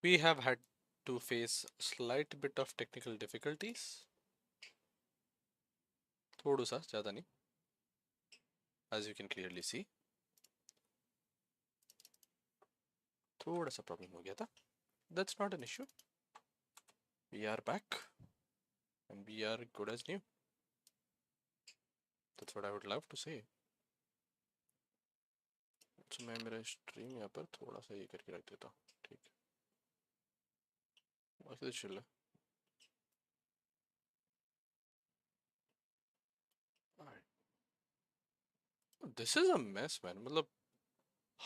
We have had to face slight bit of technical difficulties. थोड़ा सा ज़्यादा नहीं, as you can clearly see. थोड़ा सा प्रॉब्लम हो गया था. That's not an issue. We are back and we are good as new. That's what I would love to say. तो मैं मेरा स्ट्रीम यहाँ पर थोड़ा सा ये करके रख देता हूँ. ठीक है, बाकी तो चिल है. This is a mess, man. मतलब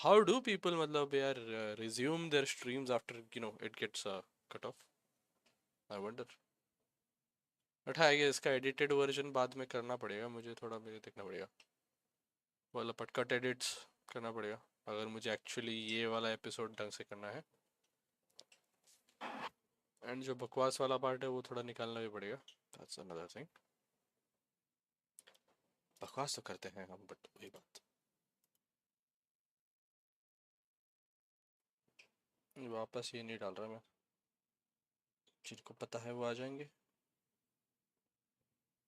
how do people मतलब यार resume their streams after it gets cut off? I wonder. But हाँ, ये इसका एडिटेड वर्जन बाद में करना पड़ेगा मुझे, थोड़ा मुझे देखना पड़ेगा, मतलब पट कट एडिट्स करना पड़ेगा अगर मुझे एक्चुअली ये वाला एपिसोड ढंग से करना है. एंड जो बकवास वाला पार्ट है वो थोड़ा निकालना भी पड़ेगा. That's another thing. बकवास तो करते हैं हम, बट वही बात. वापस ये नहीं डाल रहा मैं. जिनको पता है वो आ जाएंगे,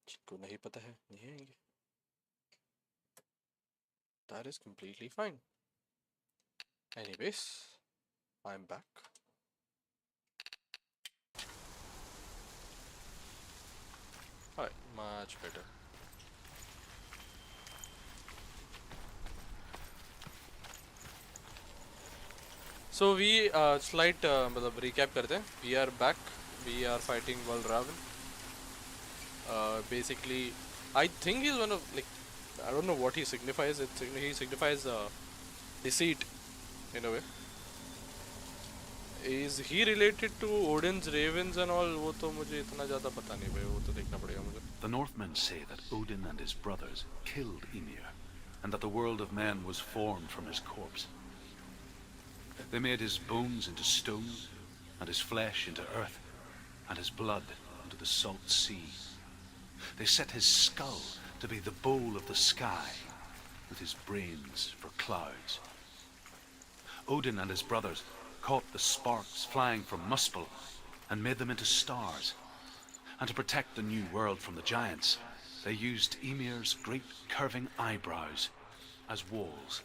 जिनको नहीं पता है नहीं आएंगे. That is completely fine. Anyways, I'm back. Alright, much better. So we slight मतलब recap करते हैं. We are back. We are fighting Valravan. Basically, I think he's one of I don't know what he signifies. He signifies deceit in a way. Is he related to Odin's ravens and all? वो तो मुझे इतना ज़्यादा पता नहीं भाई, वो तो देखना पड़ेगा मुझे. The Northmen say that Odin and his brothers killed Ymir, and that the world of men was formed from his corpse. They made his bones into stone, and his flesh into earth, and his blood into the salt sea. They set his skull to be the bowl of the sky, with his brains for clouds. Odin and his brothers caught the sparks flying from Muspel and made them into stars. And to protect the new world from the giants, they used Ymir's great curving eyebrows as walls.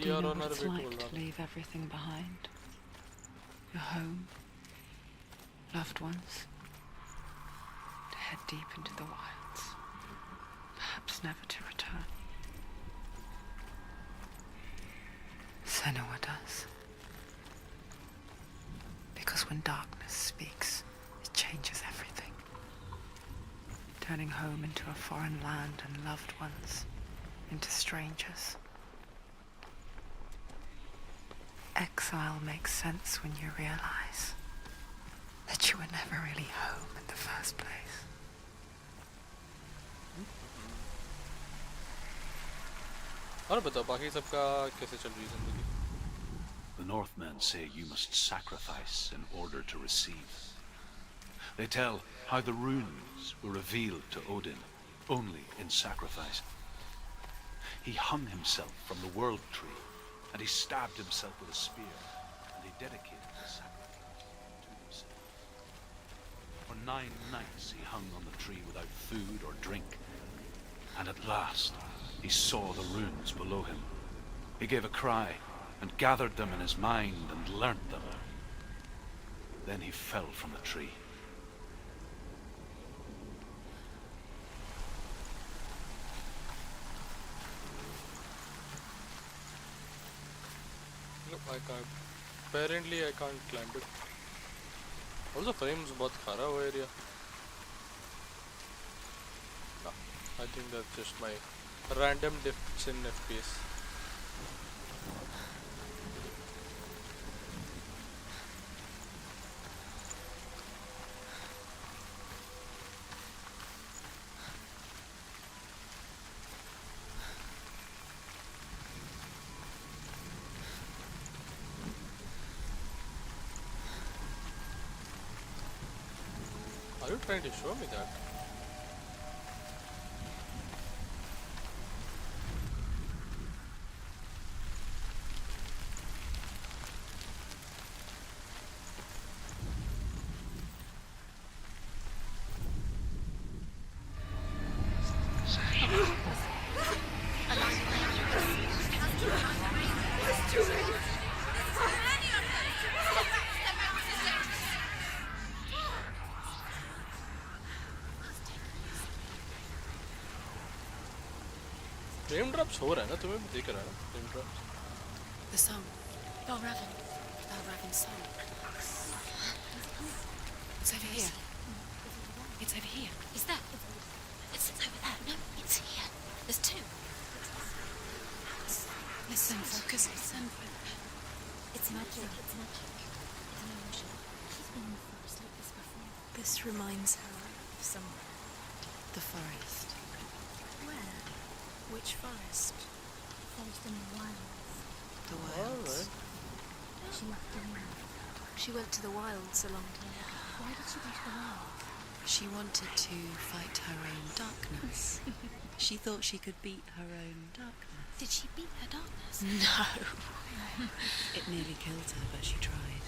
Do you know what it's like to leave everything behind? Your home, loved ones, to head deep into the wilds, perhaps never to return. Senua does. Because when darkness speaks, it changes everything. Turning home into a foreign land and loved ones into strangers. Exile makes sense when you realize that you were never really home in the first place. और बताओ बाकी सबका कैसे चल रही है जिंदगी? The Northmen say you must sacrifice in order to receive. They tell how the runes were revealed to Odin only in sacrifice. He hung himself from the world tree, and he stabbed himself with a spear, and he dedicated the sacrifice to himself. For 9 nights he hung on the tree without food or drink, and at last he saw the runes below him. He gave a cry, and gathered them in his mind and learnt them. Then he fell from the tree. No, I can't. Apparently I can't climb it. Also frames बहुत खरा हुआ area. No, I think that's just my random dips in FPS. Are you trying to show me that? Frame drops हो रहा है ना, तुम्हें भी दिख रहा है ना frame drops? The song. Balraven's song. It's over here. It's over here. Is that? It's over there. No, it's here. There's two. Listen, focus, listen. It's magic. It's magic. It's an illusion. She's been in the forest like this before. This reminds her of somewhere. The forest. Where? Which forest? Forest in the wilds. The wilds. Alright. She left the wild. She went to the wilds a long time ago. Why did she go to the wild? She wanted to fight her own darkness. She thought she could beat her own darkness. Did she beat her darkness? No. It nearly killed her, but she tried.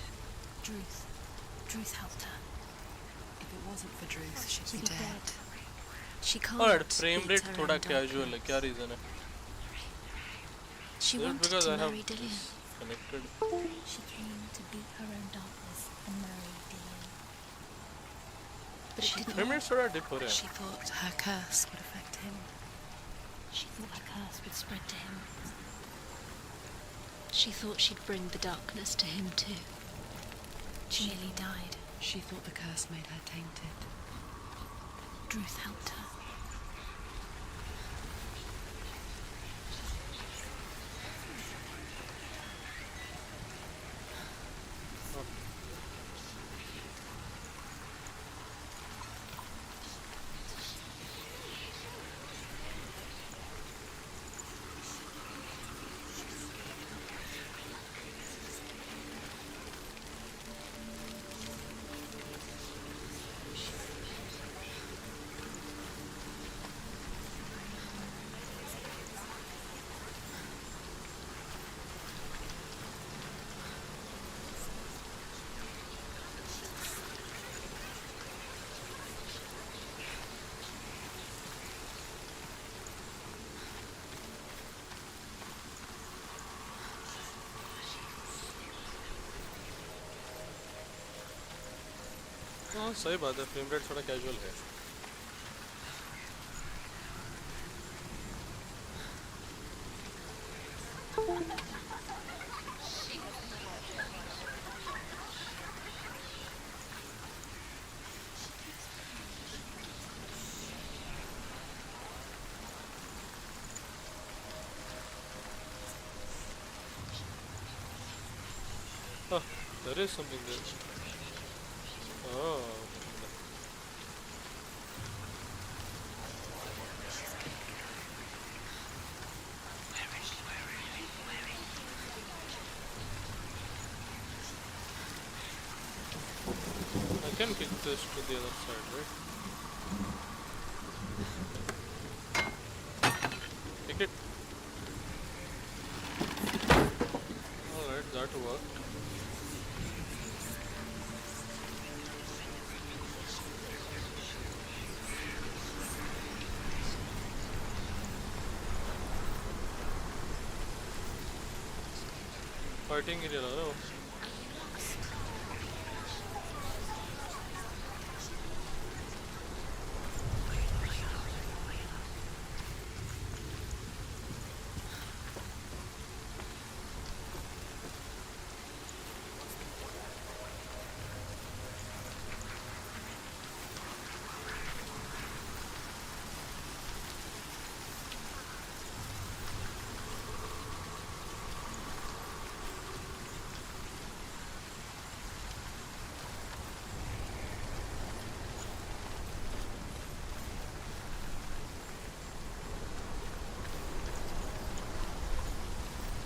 Druth. Druth helped her. If it wasn't for Druth, she'd be She'd be dead. She can't Alright, frame beat rate her थोड़ा own casual है, darkness. क्या reason है? She Is it wanted because to I have marry Dillian. connected? She came to beat her own darkness and marry Dillian. But it didn't Frame work. rates थोड़ा dip हो रहे हैं. She thought her curse would affect him. She thought her curse would spread to him. She thought she'd bring the darkness to him too. She nearly died. She thought the curse made her tainted. Druth helped her. हाँ सही बात है, frame rate थोड़ा casual है. Oh, there is something there. Oh. I can kick this to the other side, right? Kick it. Alright, that worked. Fighting it, no?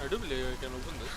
I do believe I can open this.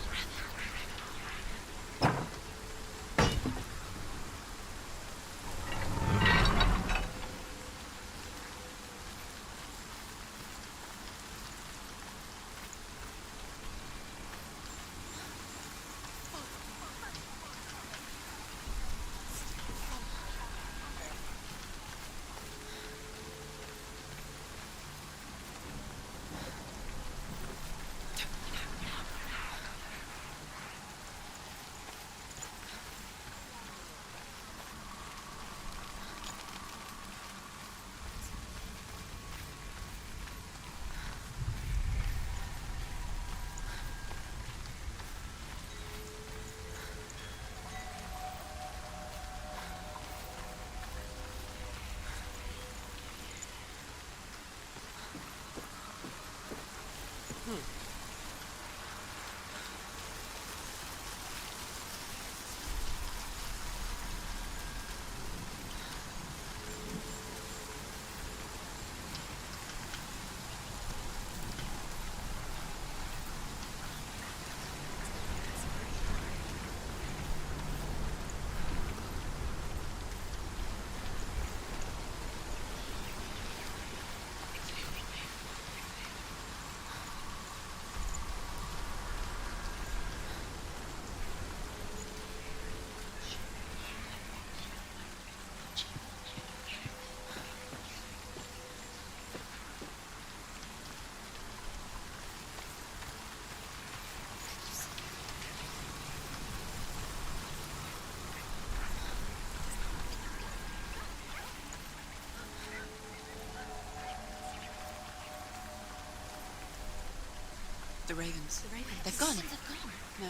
The ravens. The ravens. They've gone. They've gone. No,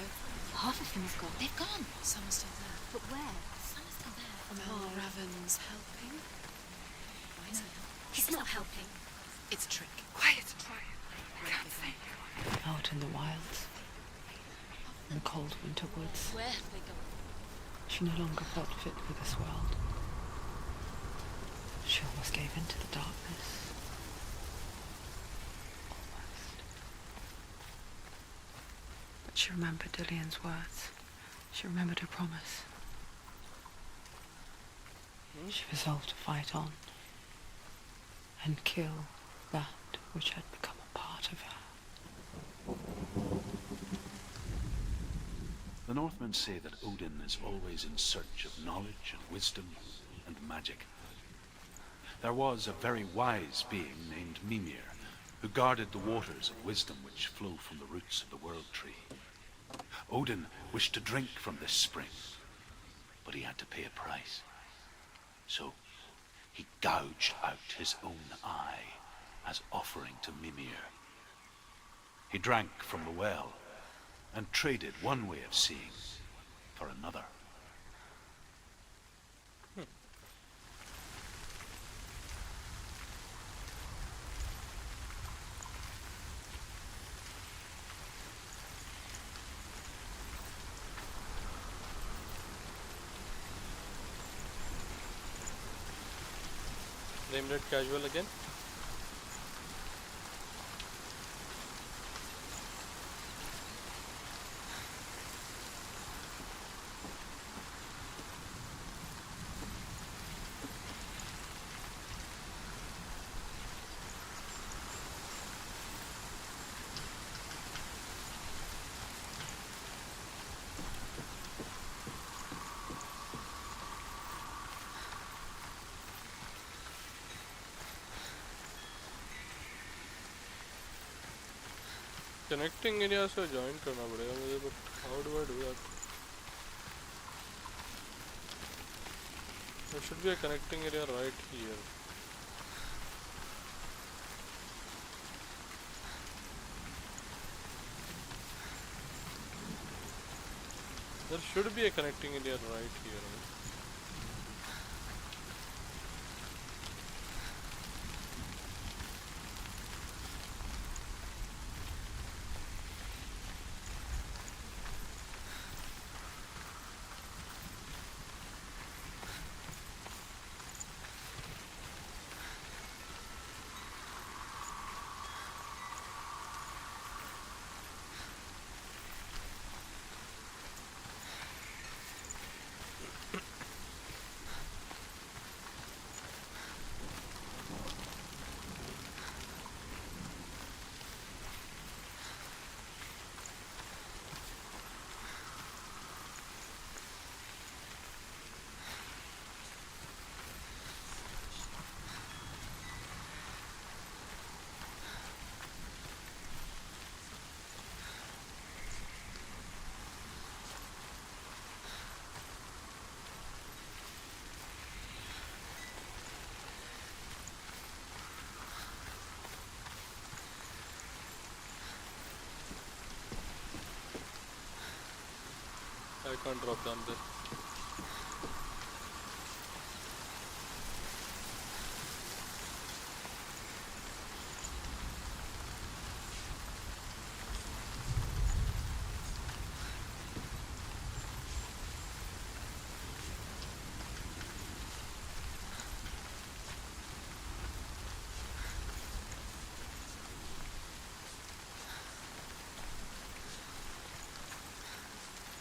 half of them have gone. They've gone. Some are still there. But where? Some are still there. Mel Raven's helping. No, he's not helping. It's a trick. Quiet. Can't think. Out in the wilds. In the cold winter woods. Where have they gone? She no longer felt fit for this world. She almost gave in to the darkness. Almost. But she remembered Dillian's words. She remembered her promise. She resolved to fight on and kill that which had become a part of her. The Northmen say that Odin is always in search of knowledge and wisdom and magic. There was a very wise being named Mimir, who guarded the waters of wisdom which flow from the roots of the World Tree. Odin wished to drink from this spring, but he had to pay a price. So he gouged out his own eye as offering to Mimir. He drank from the well and traded one way of seeing for another. Named it casual again. Connecting area से join करना पड़ेगा मुझे, but how do I do that? There should be a connecting area right here. There should be a connecting area right here. Right? I can't drop down there.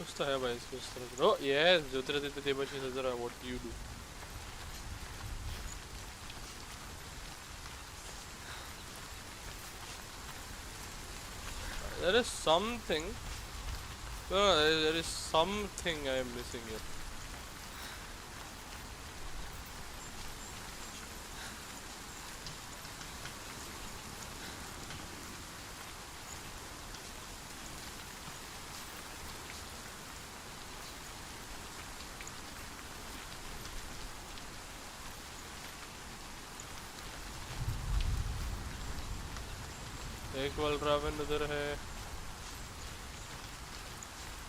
कुछ तो है भाई इसको इस तरह से। Oh yes, जो तेरे दिल पे देवशी नजर आ, what do you do? There is something. No, there is something I am missing here. एक वल्रावन उधर है।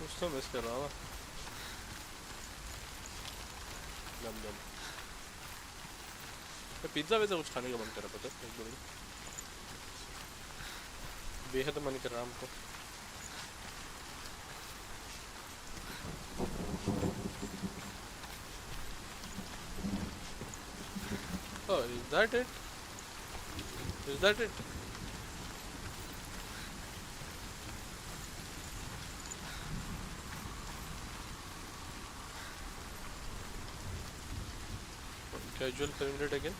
कुछ तो मिस कर रहा हूँ मैं। नम पिज्ज़ा वैसे कुछ खाने का मन कर रहा पता है एक बार बेहद मन कर रहा हमको। Oh, is that it? Is that it? Casual frame rate again.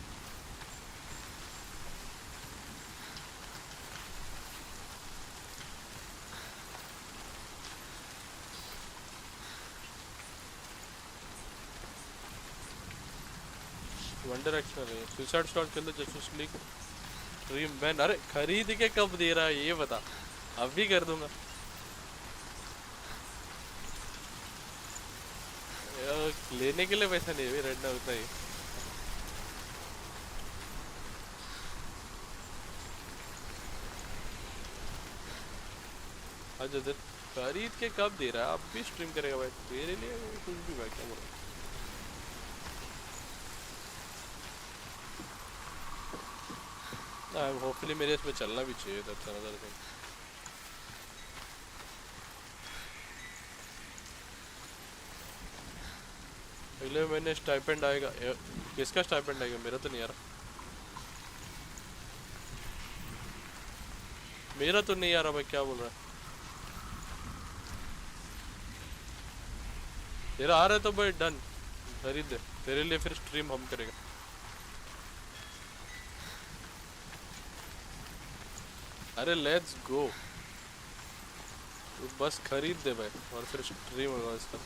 One direction है। सुसाइड स्क्वाड खेल लो जस्टिस लीग ड्रीम बैन। अरे खरीद के कब दे रहा है ये बता, अभी कर दूंगा। लेने के लिए पैसा नहीं है रेड ना उतना ही। अच्छा देर खरीद के कब दे रहा है, अब भी स्ट्रीम करेगा भाई तेरे लिए कुछ भी भाई क्या बोला। होपफुली मेरे इसमें चलना भी चाहिए दैट्स अनदर थिंग। अगले महीने स्टाइपेंड आएगा। किसका स्टाइपेंड आएगा, मेरा तो नहीं आ रहा। मेरा तो नहीं आ रहा भाई, क्या बोल रहा है। तेरा आ रहा है तो भाई डन खरीद दे, तेरे लिए फिर स्ट्रीम हम करेगा। अरे लेट्स गो, तू बस खरीद दे भाई और फिर स्ट्रीम होगा इसका।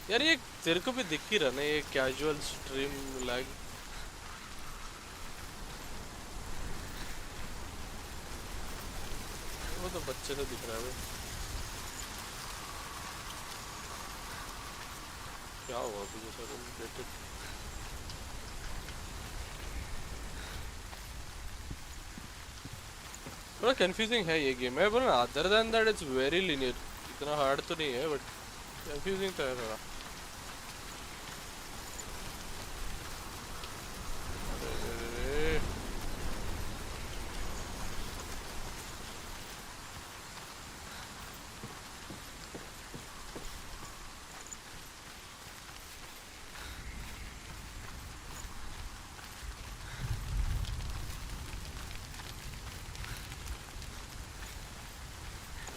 यार ये तेरे को भी दिख ही रहा ना ये कैजुअल स्ट्रीम लैग। वो तो बच्चे से दिख रहा है भाई। क्या हुआ अभी जैसा रिलेटेड। थोड़ा कंफ्यूजिंग है ये गेम है, पर other than that it's very linear. इतना हार्ड तो नहीं है बट कंफ्यूजिंग तो है थोड़ा।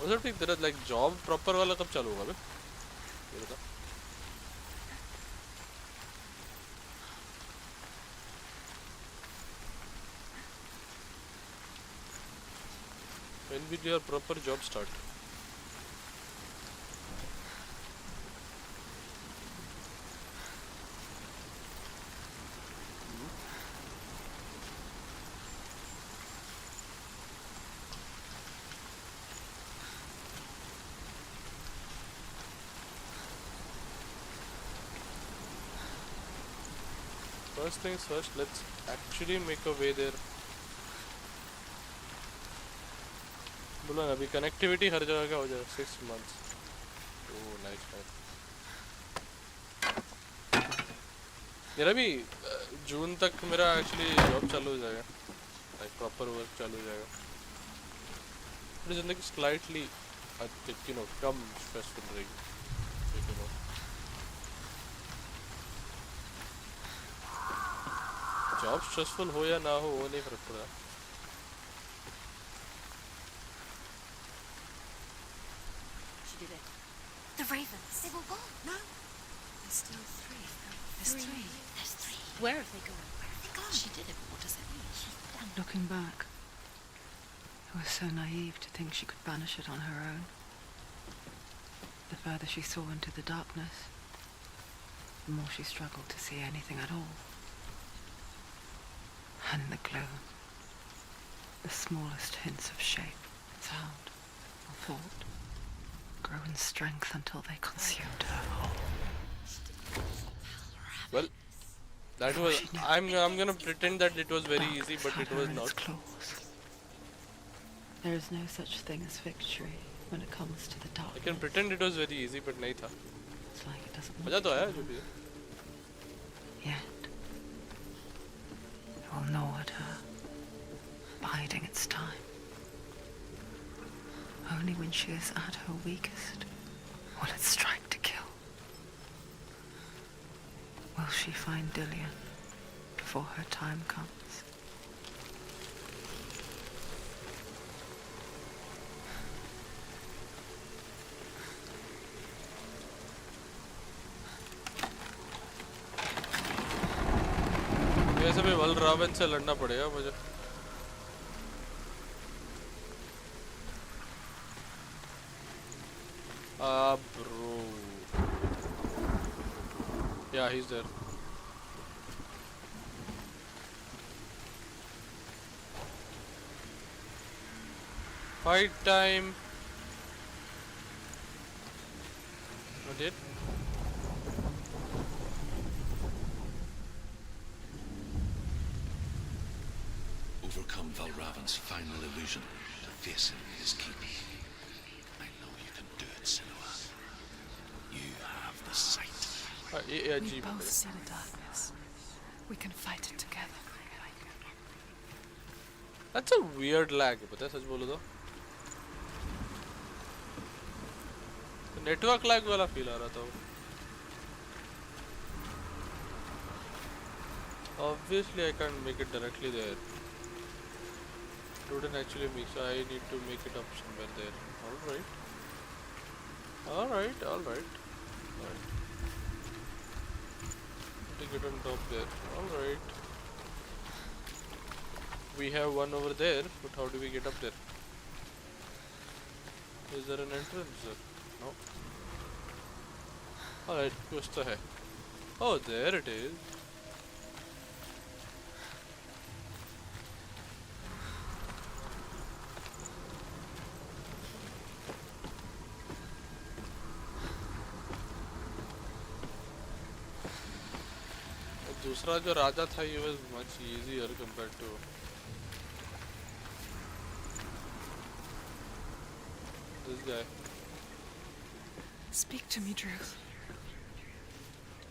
मतलब ठीक तेरा लाइक जॉब प्रॉपर वाला कब चालू होगा बे ये बता। When will your proper job start? First things first, let's actually make a way there. बोला ना अभी कनेक्टिविटी हर जगह का हो जाए 6 months। Oh nice nice. मेरा भी जून तक मेरा एक्चुअली जॉब चालू हो जाएगा, लाइक प्रॉपर वर्क चालू हो जाएगा। मेरी जिंदगी slightly you know come stressful रहेगी यू नो। जॉब स्ट्रेसफुल हो या ना हो वो नहीं फर्क पड़ा। She did it. The ravens. They were gone. No. There's still three. There's three. There's three. Where have they gone? Where have they gone? She did it, but what does that mean? She's done. Looking back, it was so naive to think she could banish it on her own. The further she saw into the darkness, the more she struggled to see anything at all. And the gloom, the smallest hints of shape, sound, or thought, grew in strength until they consumed her whole. Well, that was. I'm gonna pretend that it was very easy, but it was not. Claws. There is no such thing as victory when it comes to the I darkness. can pretend it was very easy, but नहीं था. It's like it doesn't मजा want तो you आया to जो भी है. yet. It will gnaw at her, biding its time. Only when she is at her weakest will it strike to kill. Will she find Dillian before her time comes? वैसे भी वल्रावन से लड़ना पड़ेगा मुझे. Bro. Yeah, he's there. Fight time. Not yet. Overcome Valravan's final illusion to face him in his keep. I know you can do it, Senua. You have the sight. Yeah, We G. both see the darkness. We can fight it together. That's a weird lag. पता है सच बोलो तो. Network lag वाला feel आ रहा था. Obviously, I can't make it directly there. Wouldn't actually make, so I need to make it up somewhere there. Alright. Alright, alright. Alright. Take it on top there. Alright. We have one over there, but how do we get up there? Is there an entrance there? No. Alright, kuch to hai. Oh, there it is. दूसरा जो राजा था, he was much easier compared to this guy. Speak to me, Druth.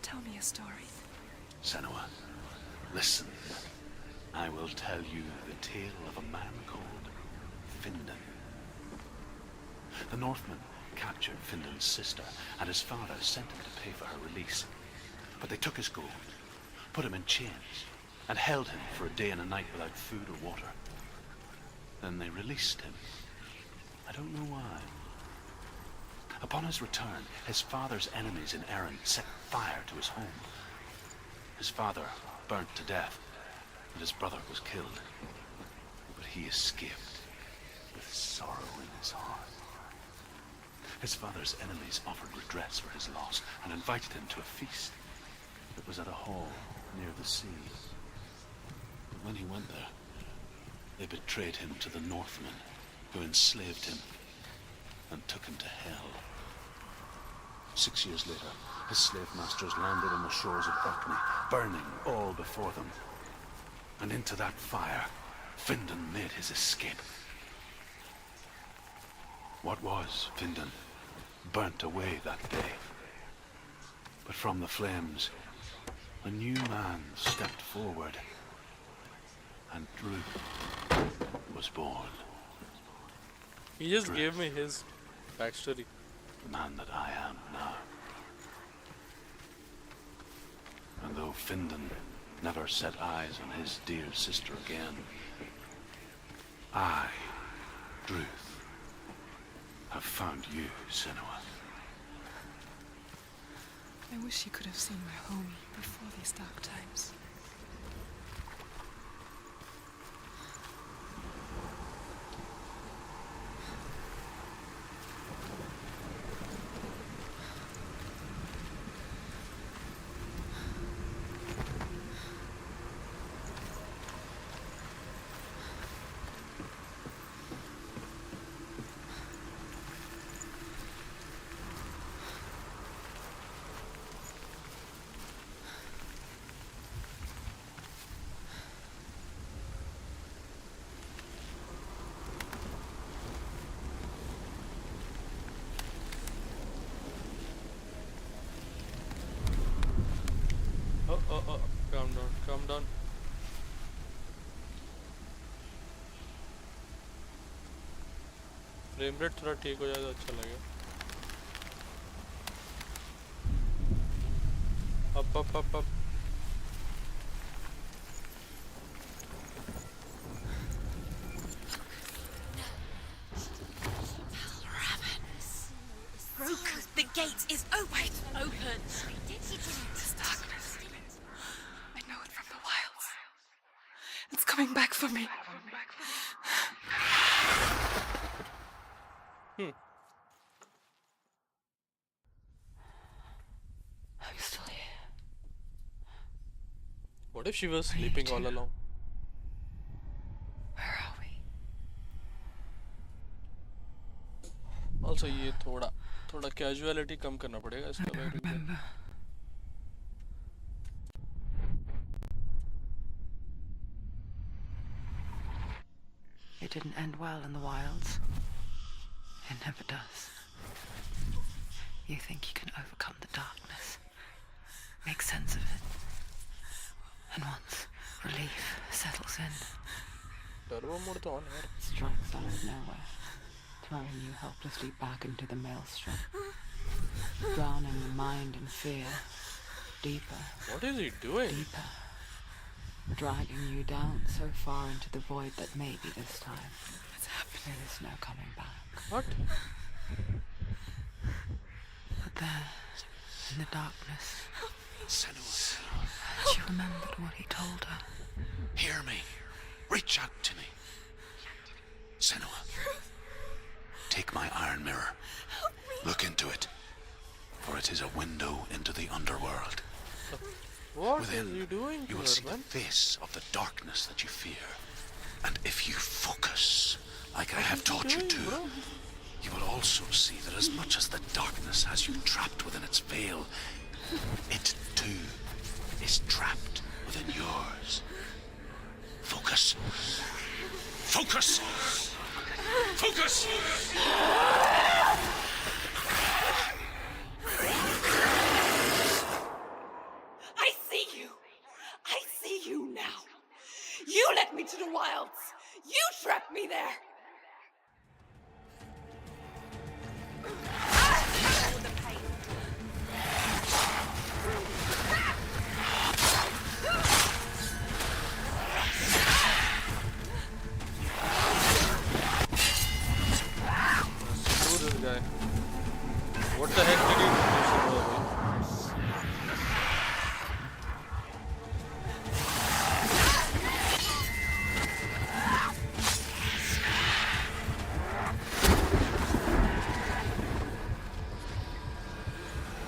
Tell me a story. Senua, listen. I will tell you the tale of a man called Findan. The Northmen captured Findan's sister, and his father sent him to pay for her release. But they took his gold, put him in chains, and held him for a day and a night without food or water. Then they released him. I don't know why. Upon his return, his father's enemies in Erin set fire to his home. His father burnt to death, and his brother was killed. But he escaped with sorrow in his heart. His father's enemies offered redress for his loss and invited him to a feast. It was at a hall near the sea. But when he went there, they betrayed him to the Northmen, who enslaved him and took him to hell. 6 years later, his slave masters landed on the shores of Orkney, burning all before them. And into that fire, Findan made his escape. What was Findan burnt away that day. But from the flames, a new man stepped forward, and Druth was born. He just gave me his backstory. The man that I am now. And though Findan never set eyes on his dear sister again, I, Druth, have found you, Senua. I wish you could have seen my home before these dark times. calm down. Frame rate थोड़ा ठीक हो जाए तो अच्छा लगेगा. Up. Broken. The gate is open. Open. This darkness. I know it from the wilds. It's coming back for me. I'm still here. What if she was Are you sleeping all too? along? Where are we? Also ये थोड़ा casuality कम करना पड़ेगा इसका. I don't remember. It didn't end well in the wilds. It never does. You think you can overcome the darkness, make sense of it, and once relief settles in, Turbo mode तो on यार. strikes out of nowhere, throwing you helplessly back into the maelstrom, drowning the mind in fear, deeper, What is he doing? deeper, dragging you down so far into the void that maybe this time there is no coming back. What? But there, in the darkness, Senua, she remembered what he told her. hear me. Reach out to me. Senua, take my iron mirror. Look into it, for it is a window into the underworld. What Within, is he doing you will here, see the man? face of the darkness that you fear. And if you focus, like I have taught you to, bro? you will also see that as much as the darkness has you trapped within its veil, it too is trapped within yours. Focus. Focus! Focus! I see you! I see you now! You led me to the wilds! You trapped me there! Screw this guy. What the heck did he do to Senua, bhai?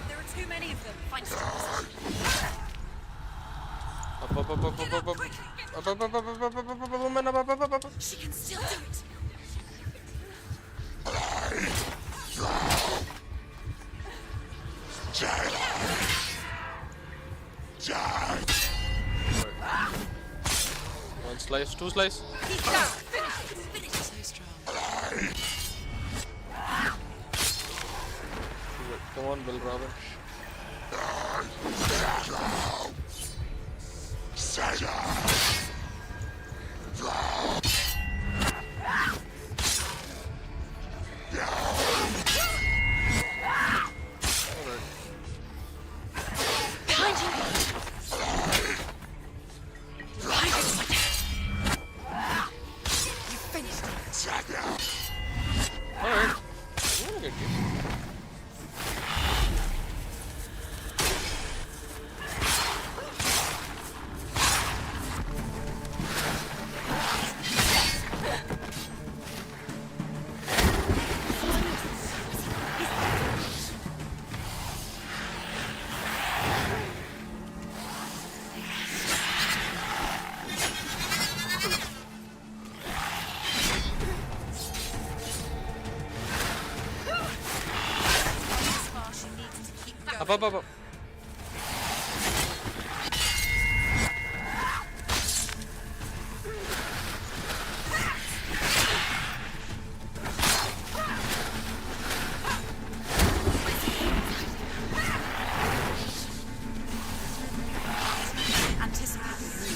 There are too many of them. Find some. Up. She can still do it. One slice, two slice. He's down. Finish. So strong. Come on, Bill Robin. Behind you! You finished it. Alright. I'm gonna get you. This far, she needs to keep going. Up. Anticipate the move.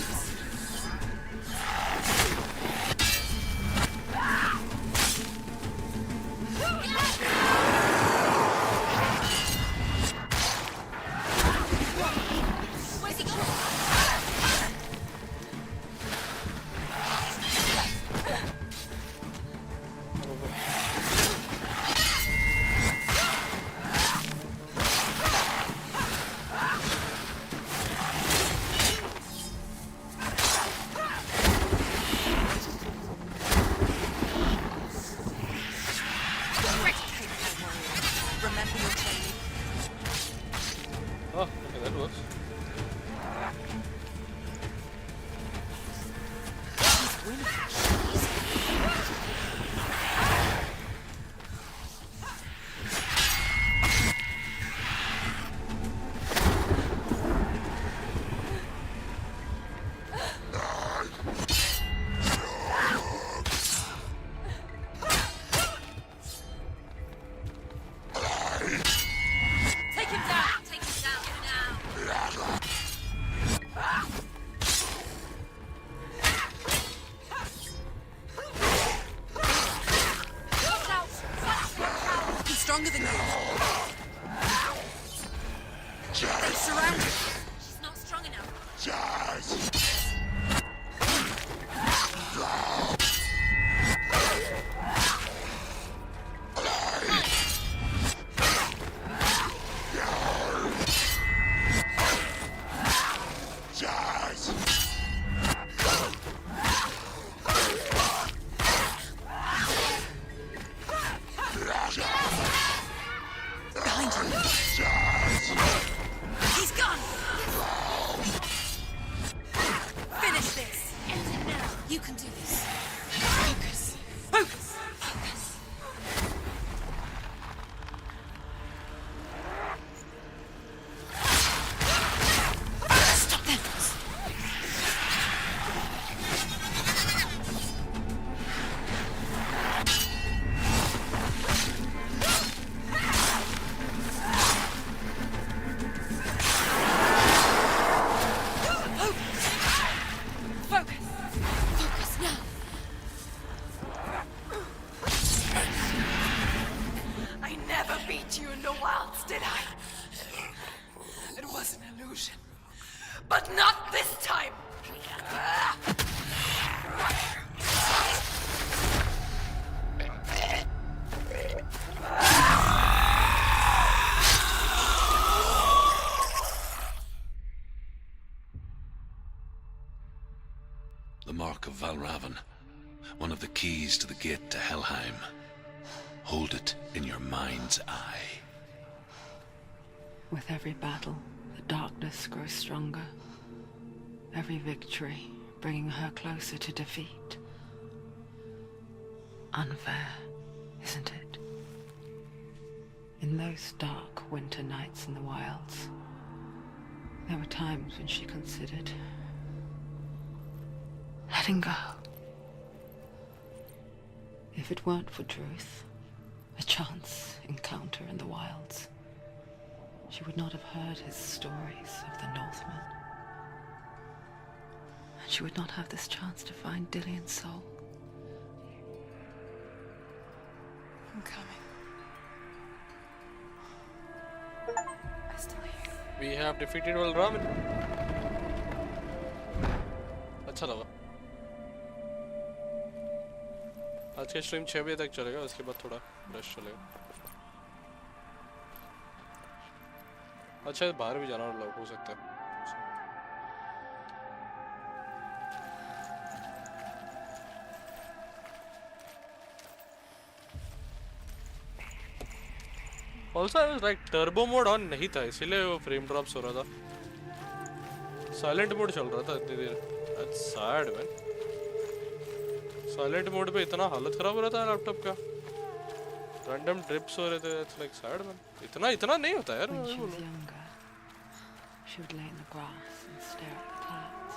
She's not strong enough. Behind you. He's gone. Finish this. End it now. You can do this. Focus. Focus. Focus. Stop them. Focus. Focus now. I never beat you in the wilds, did I? It was an illusion. But not this time! The Mark of Valravan, one of the keys to the gate to Helheim. Hold it in your mind's eye. With every battle, the darkness grows stronger. Every victory bringing her closer to defeat. Unfair, isn't it? In those dark winter nights in the wilds, there were times when she considered letting go. If it weren't for Druth, a chance encounter in the wilds, she would not have heard his stories of the Northmen. And she would not have this chance to find Dillion's soul. I'm coming. I still hear you. We have defeated Valravan. अच्छा लगा. आज के stream 6 बजे तक चलेगा, उसके बाद थोड़ा रश चलेगा. अच्छा बाहर भी जाना हो सकता है. Also, I was like turbo mode on नहीं था, इसीलिए वो frame drops हो रहा था. Silent mode चल रहा था इतनी देर. That's sad man. Silent mode पे इतना हालत खराब हो रहा था लैपटॉप का. Random trips हो रहे थे. That's like sad man. इतना नहीं होता यार. When she was younger, she would lay in the grass and stare at the clouds.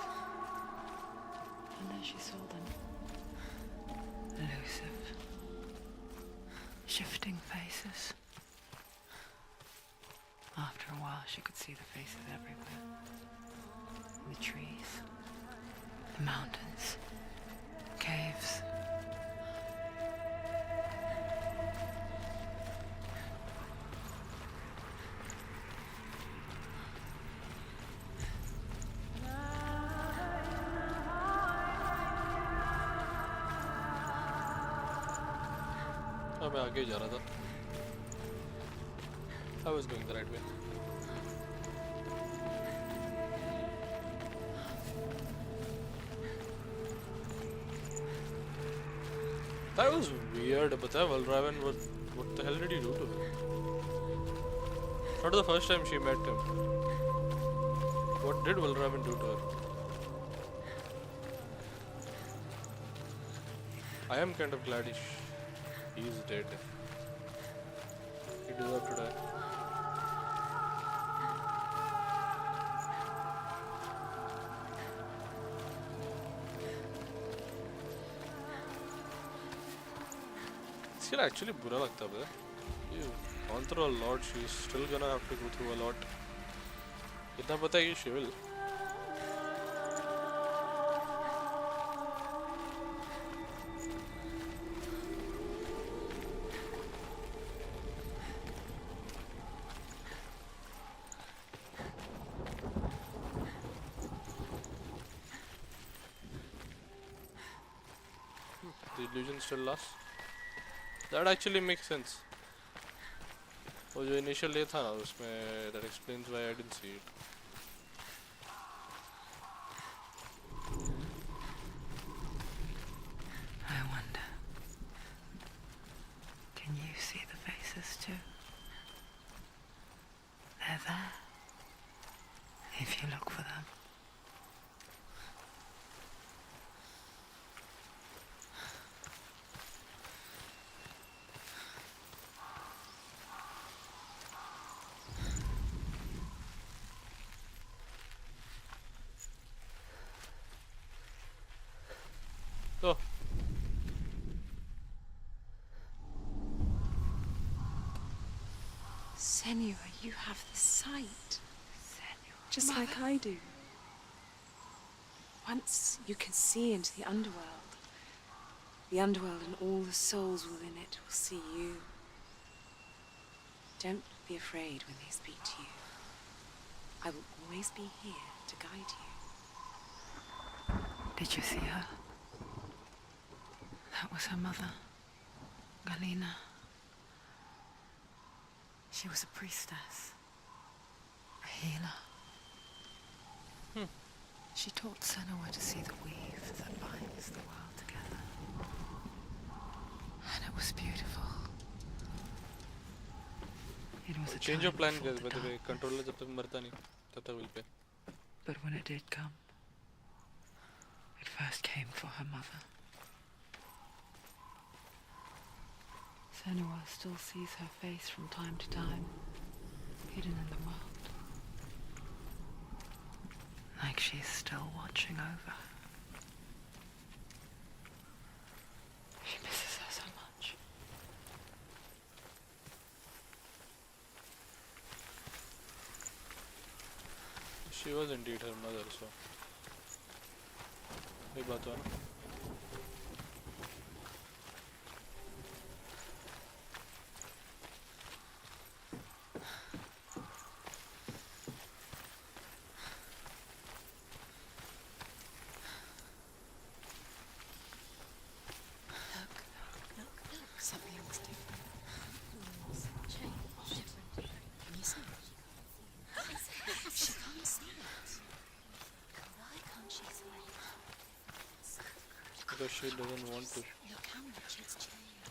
And then she saw them. Elusive, shifting faces. After a while, she could see the faces everywhere. In the trees, the mountains, caves. मैं आगे जा रहा था. I was going the right way. That was weird, but Valravan, what the hell did he do to her? Not the first time she met him. What did Valravan do to her? I am kind of glad he's dead. He deserved to die. इसके लिए actually बुरा लगता है. Gone through a lot, she's still gonna have to go through a lot. इतना पता है कि she will. illusion still lasts. That actually makes sense. वो जो initial ये था ना उसमें that explains why I didn't see it. I wonder, can you see the faces too? They're there, if you look for them. Oh. Senua, you have the sight. Senua. Just like I do. Once you can see into the underworld and all the souls within it will see you. Don't be afraid when they speak to you. I will always be here to guide you. Did you see her? That was her mother, Galina. She was a priestess, a healer. She taught Senua to see the weave that binds the world together. And it was beautiful. It was a Change your time plan before guys, the by the way. darkness. Controller जब तक मरता नहीं तब तक will play. But when it did come, it first came for her mother. Senua still sees her face from time to time, hidden in the world. Like she's still watching over her. She misses her so much. She was indeed her mother, so. ये बात हुआ ना. Something was different. Can you see it? She can't see it. Why can't she see it? Because she doesn't want to. Look how much it's changed.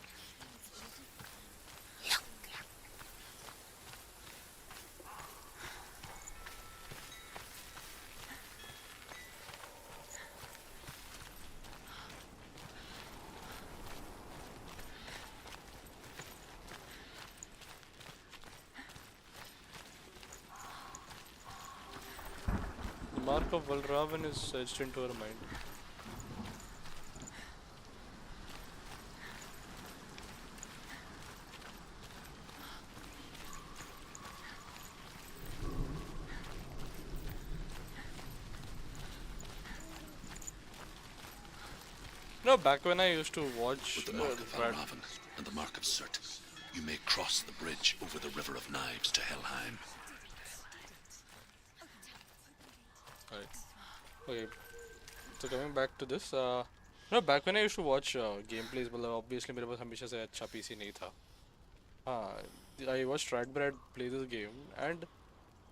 The mark of Valravan is etched into her mind. No, back when I used to watch With the mark of Brad- Valravan and the mark of Surt, you may cross the bridge over the River of Knives to Helheim. Right. Okay. So coming back to this, no, back when I used to watch gameplays, मतलब obviously मेरे पास हमेशा से अच्छा PC नहीं था. I watched Brad play this game and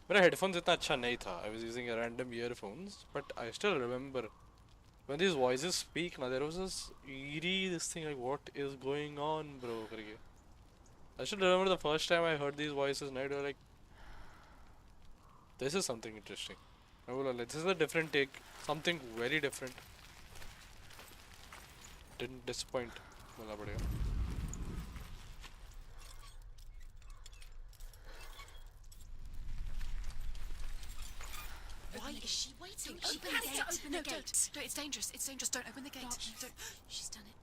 मेरा headphones इतना अच्छा नहीं था. I was using a random earphones, but I still remember when these voices speak. Now there was this eerie this thing like what is going on, bro? करके. I still remember the first time I heard these voices, and I was like, this is something interesting. I was like, this is a different take, something very different. Didn't disappoint. बोलना पड़ेगा. Why is she waiting? Don't Open open the the gate. gate. No, Open the don't. gate. No, it's dangerous. It's dangerous. Don't open the gate. Don't. She's done it.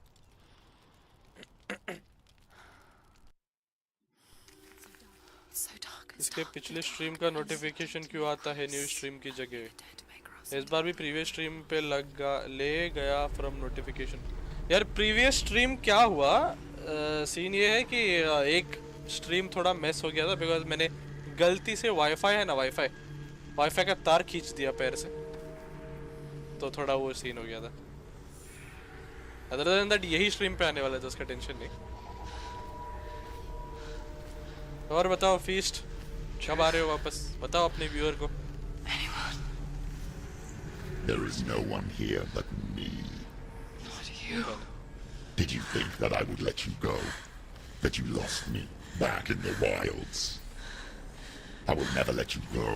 It's so dark. It's इसके dark. पिछले stream का notification क्यों आता है new stream की जगह? इस बार भी प्रीवियस स्ट्रीम पे ले गया फ्रॉम नोटिफिकेशन. यार प्रीवियस स्ट्रीम क्या हुआ? सीन ये है कि एक स्ट्रीम थोड़ा मेस हो गया था बिकॉज मैंने गलती से वाईफाई है ना वाईफाई का तार खींच दिया पैर से, तो थोड़ा वो सीन हो गया था. अदर देन दैट यही स्ट्रीम पे आने वाला है तो उसका टेंशन नहीं। और बताओ फीस्ट, कब आ रहे हो वापस? बताओ अपने व्यूअर को। There is no one here but me. Not you. Did you think that I would let you go? That you lost me back in the wilds? I will never let you go.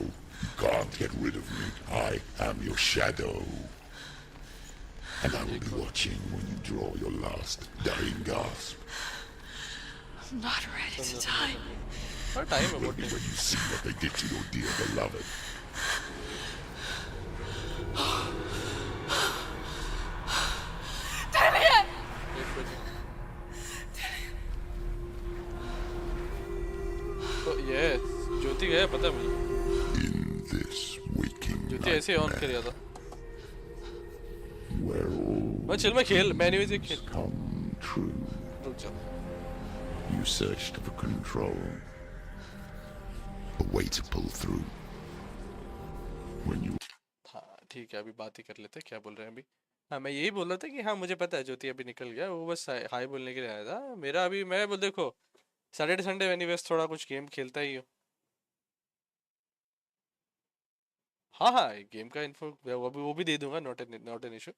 You can't get rid of me. I am your shadow. And I will be watching when you draw your last dying gasp. I'm not ready to die. और time है Will बहुत be time. when you see what they did to your dear beloved. एक बजे। तो ये ज्योति गया पता है मुझे। In this waking ज्योति ऐसे ऑन कर nightmare, दिया था। where all मैं चिल में खेल, मैंने भी खेल। come true. रुक जा। You searched for control. A way to pull through. When you हाँ ठीक है, अभी बात ही कर लेते हैं, क्या बोल रहे हैं अभी। हाँ मैं यही बोल रहा था कि हाँ मुझे पता है ज्योति अभी निकल गया, वो बस हाई बोलने के लिए आया था। मेरा अभी मैं बोल देखो सैटरडे संडे एनीवेज थोड़ा कुछ गेम खेलता ही हूँ। हाँ हाँ गेम का इन्फो वो भी दे दूंगा, नॉट एन इशू।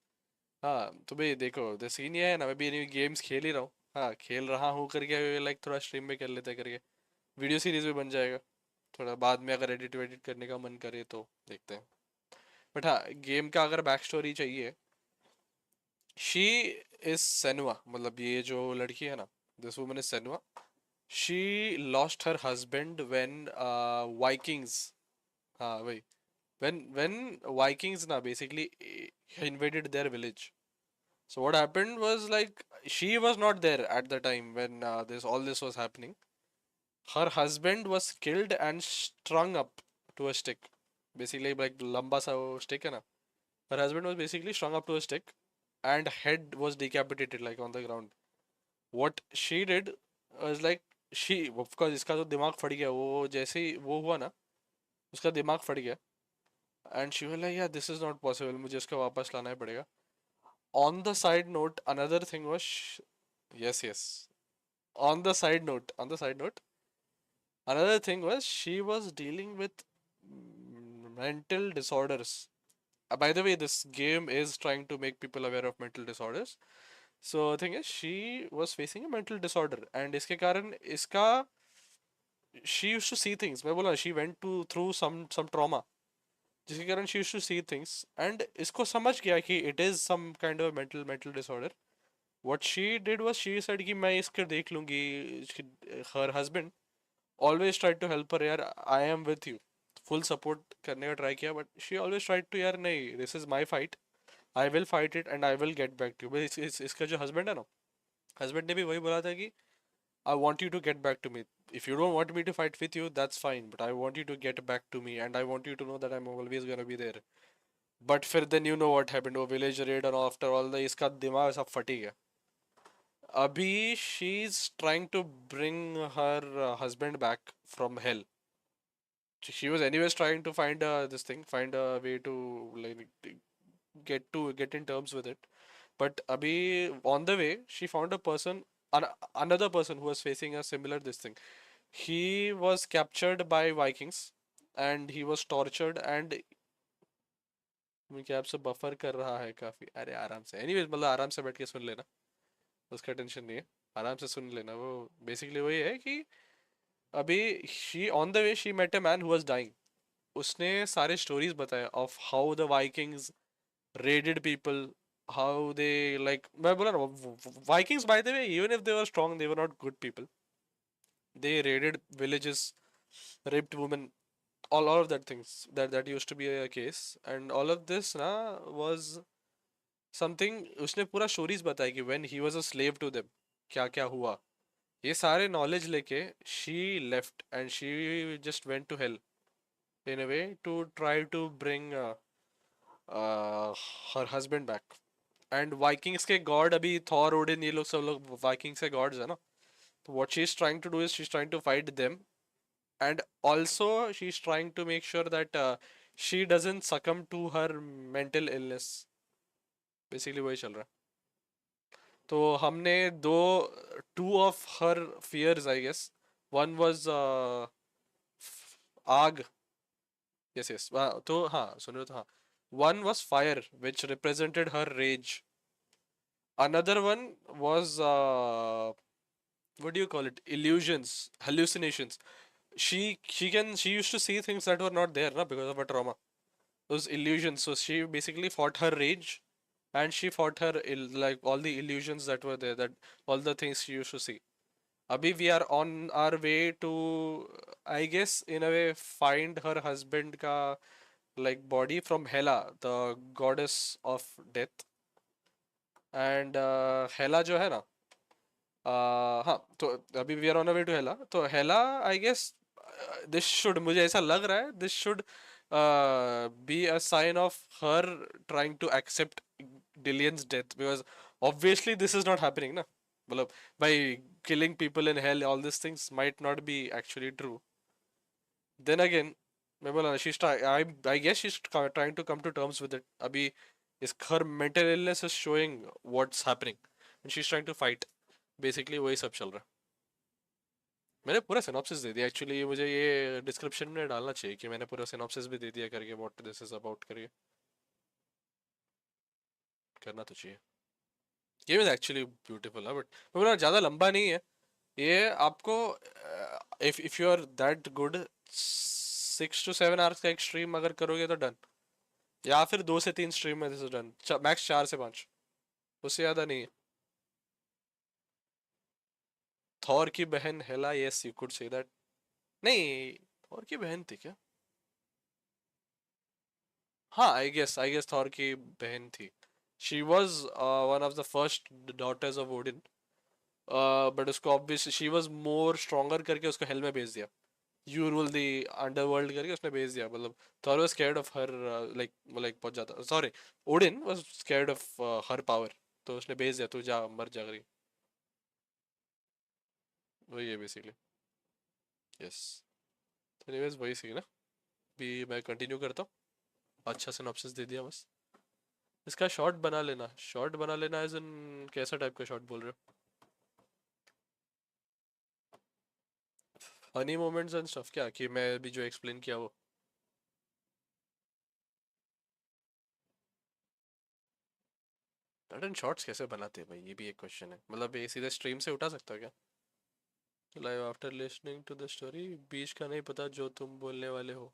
हाँ तो भाई देखो द सीन ये है ना, मैं भी गेम्स खेल ही रहा हूँ। हाँ खेल रहा हूँ करके लाइक थोड़ा स्ट्रीम में कर लेते हैं करके, वीडियो सीरीज भी बन जाएगा। थोड़ा बाद में अगर एडिट वेडिट करने का मन करे तो देखते हैं। बट हाँ गेम का अगर बैक स्टोरी चाहिए, शी इज सेनुआ, मतलब ये जो लड़की है ना, this woman is सेनुआ। She lost her husband when Vikings, हाँ वही, when Vikings na basically invaded their village. So what happened was like she was not there at the time when this all this was happening. Her husband was killed and strung up to a stick. Basically like lamba sa wo stick hai na. Her husband was basically strung up to a stick and head was decapitated like on the ground. What she did was like she of course इसका तो दिमाग फट गया, वो जैसे ही वो हुआ ना उसका दिमाग फट गया। एंड शी वाज लाइक या दिस इज नॉट पॉसिबल, मुझे इसको वापस लाना ही पड़ेगा। On the side note another thing was, yes yes, on the side note another thing was she was dealing with mental disorders. By the way, this game is trying to make people aware of mental disorders. So the thing is she was facing a mental disorder and इसके कारण इसका she used to see things, मैं बोला she went to through some trauma जिसके कारण she used to see things and इसको समझ गया कि it is some kind of mental disorder. What she did was she said कि मैं इसके देख लूंगी। her husband always tried to help her, यार I am with you, full support करने का ट्राई किया, but she always tried to यार नहीं, this is my fight, I will fight it and I will get back to you। इसका जो husband है ना, husband ने भी वही बोला था कि I want you to get back to me. If you don't want me to fight with you, that's fine. But I want you to get back to me, and I want you to know that I'm always gonna be there. But फिर then you know what happened. वो village raid and after all the इसका दिमाग सब फट ही गया। अभी she's trying to bring her husband back from hell. She was anyways trying to find this thing, find a way to like get in terms with it. But abhi on the way she found a person, another person who was facing a similar this thing. He was captured by Vikings and he was tortured and क्या आपसे buffer कर रहा है काफी, अरे आराम से anyways मतलब आराम से बैठ के सुन लेना, उसका टेंशन नहीं है, आराम से सुन लेना। वो बेसिकली वही है कि अभी she on the way she met a man who was dying. उसने सारे स्टोरीज बताए of how the Vikings raided people, how they like मैं बोला ना Vikings by the way even if they were strong they were not good people. They raided villages, raped women, all of that things that used to be a case and all of this na was something उसने पूरा stories बताई कि when he was a slave to them क्या क्या हुआ। ये सारे knowledge लेके she left and she just went to hell in a way to try to bring uh, her husband back. And Vikings के गॉड अभी थॉर ओडिन ये लोग सब लोग वाइकिंग्स के गॉड्स है ना, तो what she is trying to do is she is trying to fight them and also she is trying to make sure that she doesn't succumb to her mental illness. Basically वही चल रहा है। तो हमने two of her fears, I guess. One was आग. Yes, yes. तो हाँ सुनो तो हाँ. One was fire, which represented her rage. Another one was what do you call it? Illusions, hallucinations. She used to see things that were not there, na, because of her trauma. Those illusions. So she basically fought her rage, and she fought her like all the illusions that were there, that all the things she used to see. Abhi we are on our way to, I guess, in a way, find her husband ka like body from Hela, the goddess of death. And Hela जो है ना, हाँ तो अभी we are on a way to Hela. तो Hela I guess this should, मुझे ऐसा लग रहा है, this should be a sign of her trying to accept delians death, because obviously this is not happening ना. मतलब भाई killing people in hell, all these things might not be actually true. Then again, मैं बोला ना, I guess she's trying to come to terms with it. अभी is her mental illness is showing what's happening, and she's trying to fight. Basically वही सब चल रहा है. मैंने पूरा सिनॉप्सिस दे दिया एक्चुअली. मुझे ये डिस्क्रिप्शन में डालना चाहिए कि मैंने पूरा सिनॉप्सिस भी दे दिया करके, व्हाट दिस इज अबाउट करके. करना तो चाहिए. गेम इज एक्चुअली ब्यूटीफुल है, बट मैं बोला ज़्यादा लंबा नहीं है ये. आपको if you are that good, 6 to 7 hours का एक स्ट्रीम अगर करोगे तो डन. या फिर 2 से 3 स्ट्रीम में दिस इज डन. मैक्स 4 से 5, उससे ज़्यादा नहीं है. थॉर की बहन Hela, yes you could say that. नहीं, थॉर की बहन थी क्या? हाँ, आई गेस थॉर की बहन थी. She was one of the first daughters of Odin. But उसको obviously she was more stronger करके उसको हेल में भेज दिया. यू रूल द अंडरवर्ल्ड करके उसने भेज दिया. मतलब Thor was scared of her, like बहुत ज्यादा. Sorry, Odin was scared of her power, तो उसने भेज दिया, तू जा मर जा करी. वही है बेसिकली. यस. एनीवेज वही सी ना. भी मैं कंटिन्यू करता हूँ. अच्छा सिनॉप्सिस दे दिया बस. इसका शॉर्ट बना लेना. शॉर्ट बना लेना एज इन कैसा टाइप का शॉर्ट बोल रहे हो? फनी मोमेंट्स एंड स्टफ क्या, कि मैं अभी जो एक्सप्लेन किया वो. पैटर्न शॉर्ट्स कैसे बनाते हैं भाई, ये भी एक क्वेश्चन है. मतलब ये सीधे स्ट्रीम से उठा सकता है क्या? Live after listening to the story, बीच का नहीं पता जो तुम बोलने वाले हो.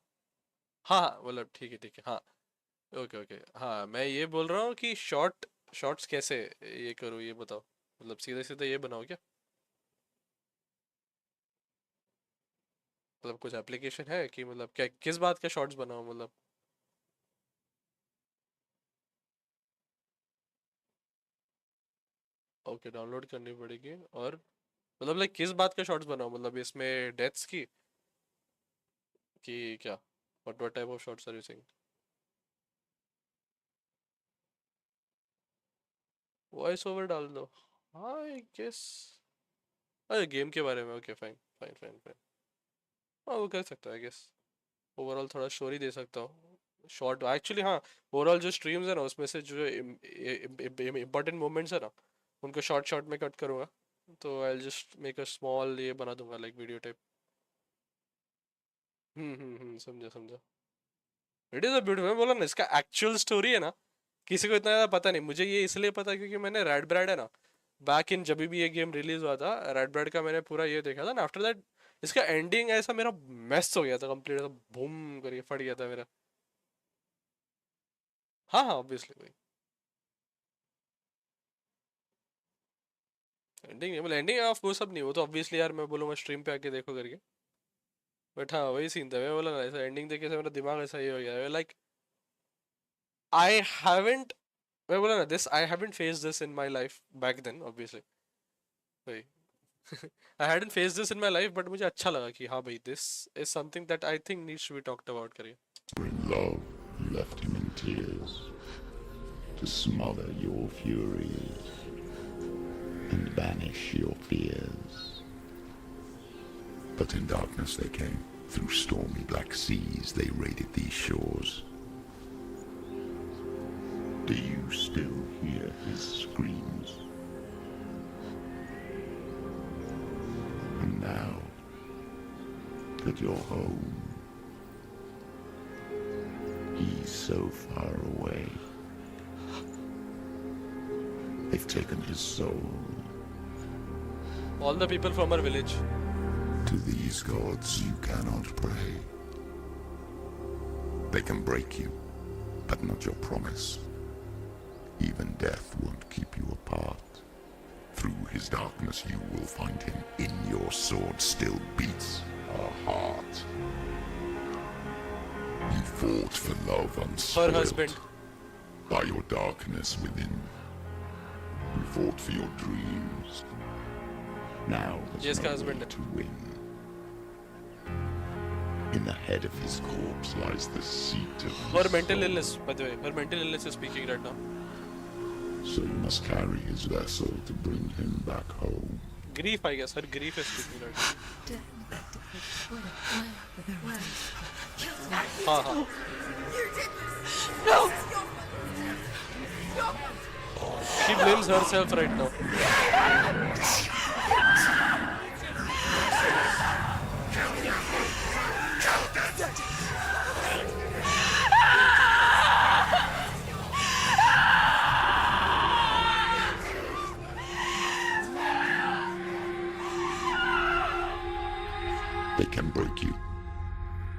हाँ हाँ, मतलब ठीक है ठीक है, हाँ. ओके ओके, हाँ मैं ये बोल रहा हूँ कि शॉर्ट्स कैसे ये करूँ, ये बताओ. मतलब सीधे सीधे ये बनाओ क्या? मतलब कुछ एप्लीकेशन है कि, मतलब क्या, किस बात का शॉर्ट्स बनाओ मतलब? ओके, डाउनलोड करनी पड़ेगी. और मतलब लाइक किस बात का शॉर्ट्स बनाओ, मतलब इसमें डेथ्स की, कि क्या, what type of shorts are you saying? Voice over डाल दो. हाँ आई गेस. अरे गेम के बारे में, okay fine fine fine fine. हाँ वो कर सकता है आई गेस. ओवरऑल थोड़ा स्टोरी दे सकता हूँ. शॉर्ट एक्चुअली हाँ. ओवरऑल जो स्ट्रीम्स है ना, उसमें से जो इम्पोर्टेंट मोमेंट्स है ना, उनको शॉर्ट शॉर्ट में कट करूँगा. तो I just make a small ये बना दूंगा, लाइक वीडियो टाइप. समझा समझा. It is a beautiful. मैं बोला ना, इसका एक्चुअल स्टोरी है ना, किसी को इतना ज़्यादा पता नहीं. मुझे ये इसलिए पता क्योंकि मैंने रेड ब्रेड है ना, बैक इन जब भी ये गेम रिलीज हुआ था, रेड ब्रेड का मैंने पूरा ये देखा था ना. आफ्टर दैट इसका एंडिंग ऐसा मेरा मेस हो गया था कंप्लीट, बूम करके फट गया था मेरा. हाँ हाँ ऑब्वियसली भाई. एंडिंग मतलब एंडिंग ऑफ वो सब नहीं, वो तो ऑब्वियसली यार मैं बोलूँगा स्ट्रीम पे आके देखो करके. बट हाँ वही सीन था. मैं बोला ना, ऐसा एंडिंग देखे से मेरा दिमाग ऐसा ही हो गया, लाइक आई हैवेंट. मैं बोला ना, this I haven't face this in my life back then obviously. भाई I hadn't face this in my life, but मुझे अच्छा लगा कि हाँ भाई, this is something that I think needs to be talked about करिए. In love left him in tears to smother your furies and banish your fears. But in darkness they came, through stormy black seas they raided these shores. Do you still hear his screams? your home. He's so far away. They've taken his soul. All the people from our village. To these gods you cannot pray. They can break you, but not your promise. Even death won't keep you apart. Through his darkness you will find him. In your sword still beats a heart. You fought for love Her unspoiled husband. by your darkness within. You fought for your dreams. Now there's Yes, no husband. way to win. In the head of his corpse lies the seat of Her his mental soul. illness, by the way. Her mental illness is speaking right now. So you must carry his vessel to bring him back home. Grief, I guess. Her grief is speaking right now. Ha ha. She blames herself right now. They can break you,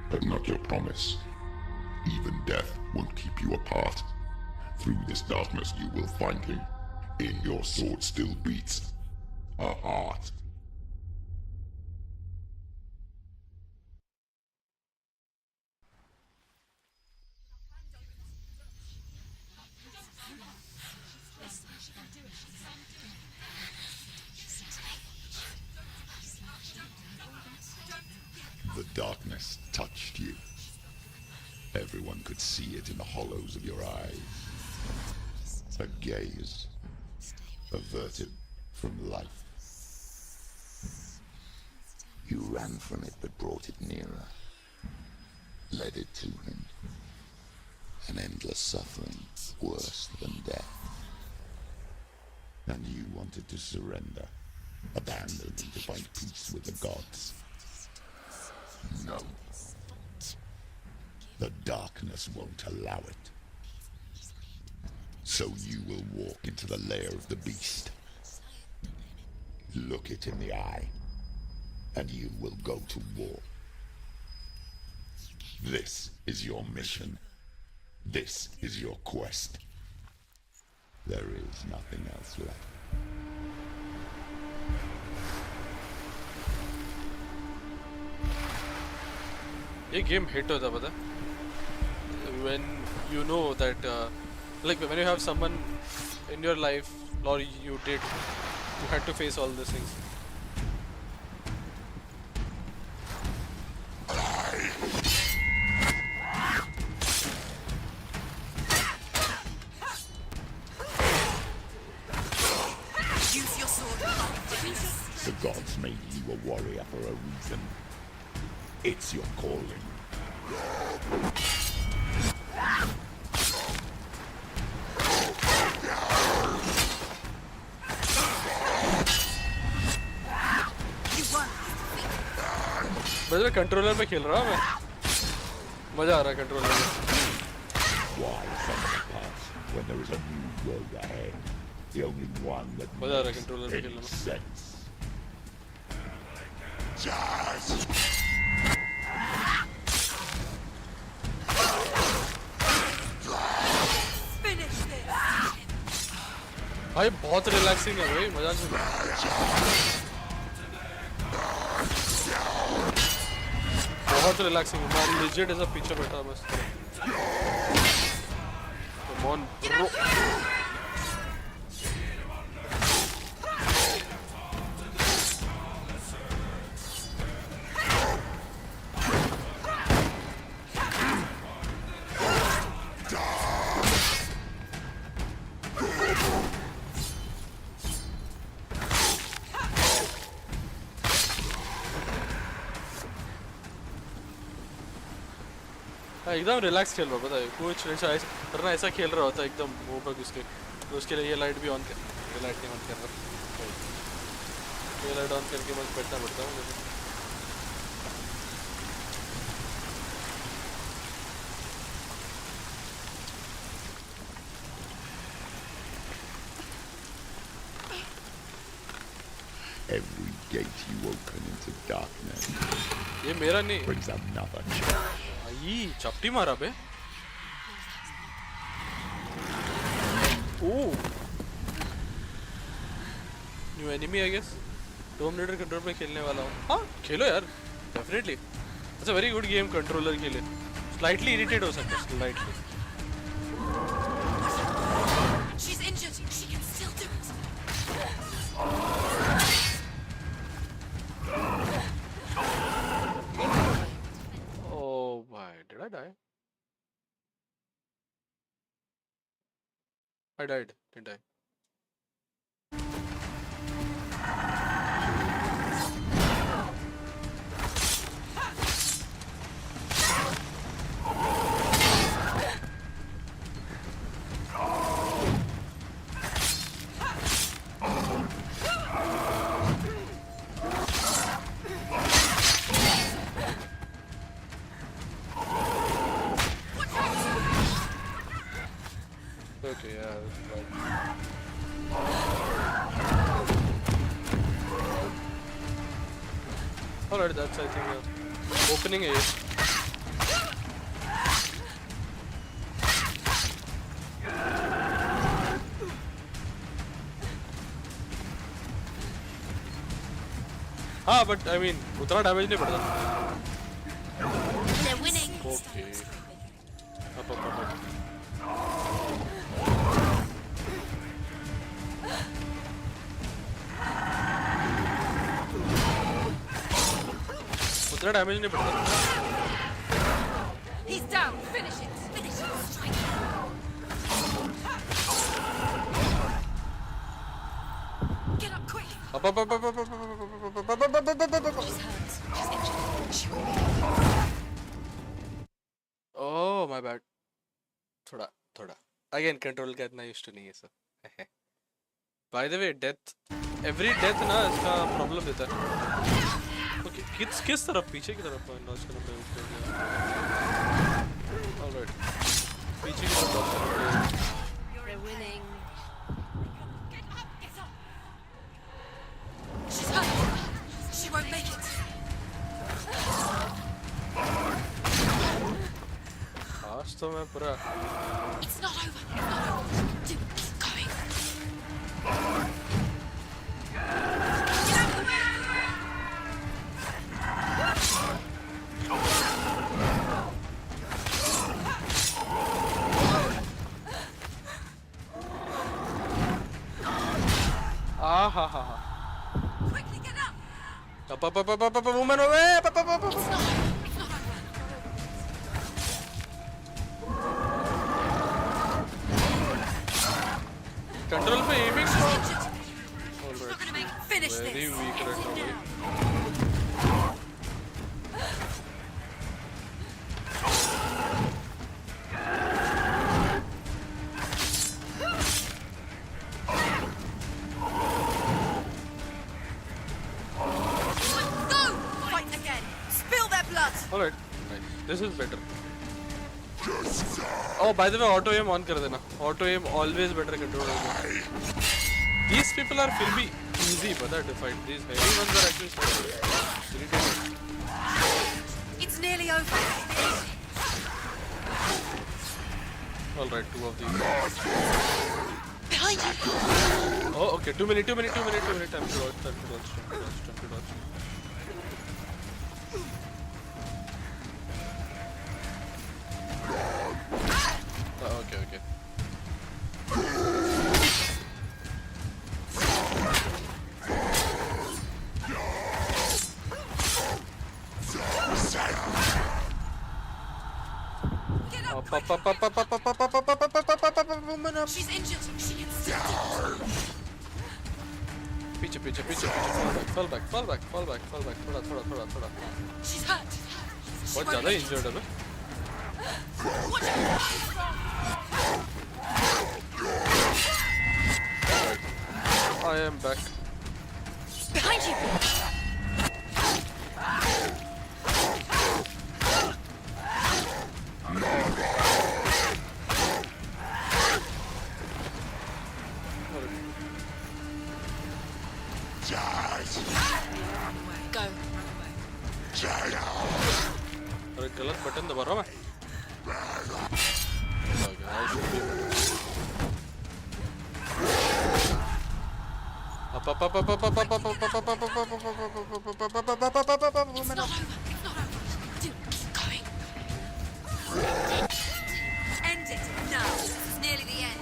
but not your promise. Even death won't keep you apart. Through this darkness you will find him. In your sword still beats a heart. The darkness touched you. Everyone could see it in the hollows of your eyes. A gaze averted from life. You ran from it but brought it nearer. Led it to him. An endless suffering, worse than death. And you wanted to surrender, abandon and to find peace with the gods. No. The darkness won't allow it. So you will walk into the lair of the beast. Look it in the eye, and you will go to war. This is your mission. This is your quest. There is nothing else left. ये game hit होता पता when you know that like when you have someone in your life or you had to face all these things. Use your sword. The gods made you a warrior for a reason. It's your calling. मैं controller पे खेल रहा हूँ मैं मजा आ रहा है controller में Why suffer the past when there is a new road ahead? The only one that मजा आ रहा है makes कंट्रोलर पे any खेलने में sense. Jazz! Finish this. भाई बहुत रिलैक्सिंग है भाई मजा नहीं बहुत रिलैक्सिंग है मैं लिजिट ऐसा पीछे बैठा बस Come on bro एकदम रिलैक्स खेल रहा पता है कुछ ऐसा वरना ऐसा खेल रहा होता एकदम मुंह पर घुस के तो उसके लिए ये लाइट भी ऑन कर ये लाइट नहीं ऑन कर रहा ये लाइट ऑन करके बस बैठना पड़ता है मुझे Every gate you open into darkness ये मेरा नहीं brings another change. आई चपटी मारा बे oh new enemy I guess Tomb Raider control पे खेलने वाला हूँ हाँ खेलो यार definitely it's a very good game controller के लिए स्लाइटली इरिटेट हो सकता है slightly She's injured. She can still do it. Oh my, did I die? I died, didn't I? Okay, yeah, that's right. Alright, that's I think opening A. हाँ, but I mean, उतना damage नहीं पड़ता. They're winning. Okay. Up. उतना damage नहीं पड़ता. He's down. Finish it. Finish it. Strike. Get up quick. Up. She's hurt. She's injured. She will be. Oh my bad. थोड़ा. Again control का इतना used to नहीं है sir. By the way, every death ना इसका problem देता है. Okay, किस तरफ पीछे की तरफ नॉच करना पड़ेगा. Alright. पीछे की तरफ नॉच करना पड़ेगा. They're winning. Get up. Get up. She's hurt. She won't make it. आज तो मैं पूरा. It's not over. It's not over. Do keep going. Get out of the way. Ha. Quickly get up. Up, woman away. Up. It's not over. It's not over. Control पे aiming She's को. injured. She's not Alright. gonna make it. Finish Very this. weak right now. भाई. Go! Fight again. Spill their blood. Alright. Nice. This is better. Oh, by the way, auto aim on कर देना. Auto aim always better control. These people are filmy easy, पता है to fight. These heavy ones are actually so irritating. It's nearly over. Alright, two of these. Behind you. Oh, okay. 2 minutes. Time to dodge. Okay. Get up. Up. Woman up. She's injured. She can still do it. पीछे. Fall back. थोड़ा. She's hurt. She बहुत won't ज़्यादा make it. injured है मैं. Watch out. I am back. Behind you. Just Go. अरे गलत button दबा रहा हूँ मैं. Okay, I should be better. Up, up, up, up, up, up, up, up, up, up, up, up, up, up, up, up, up, up, It's not over. It's not over. Dude, keep going. End it now. This is nearly the end.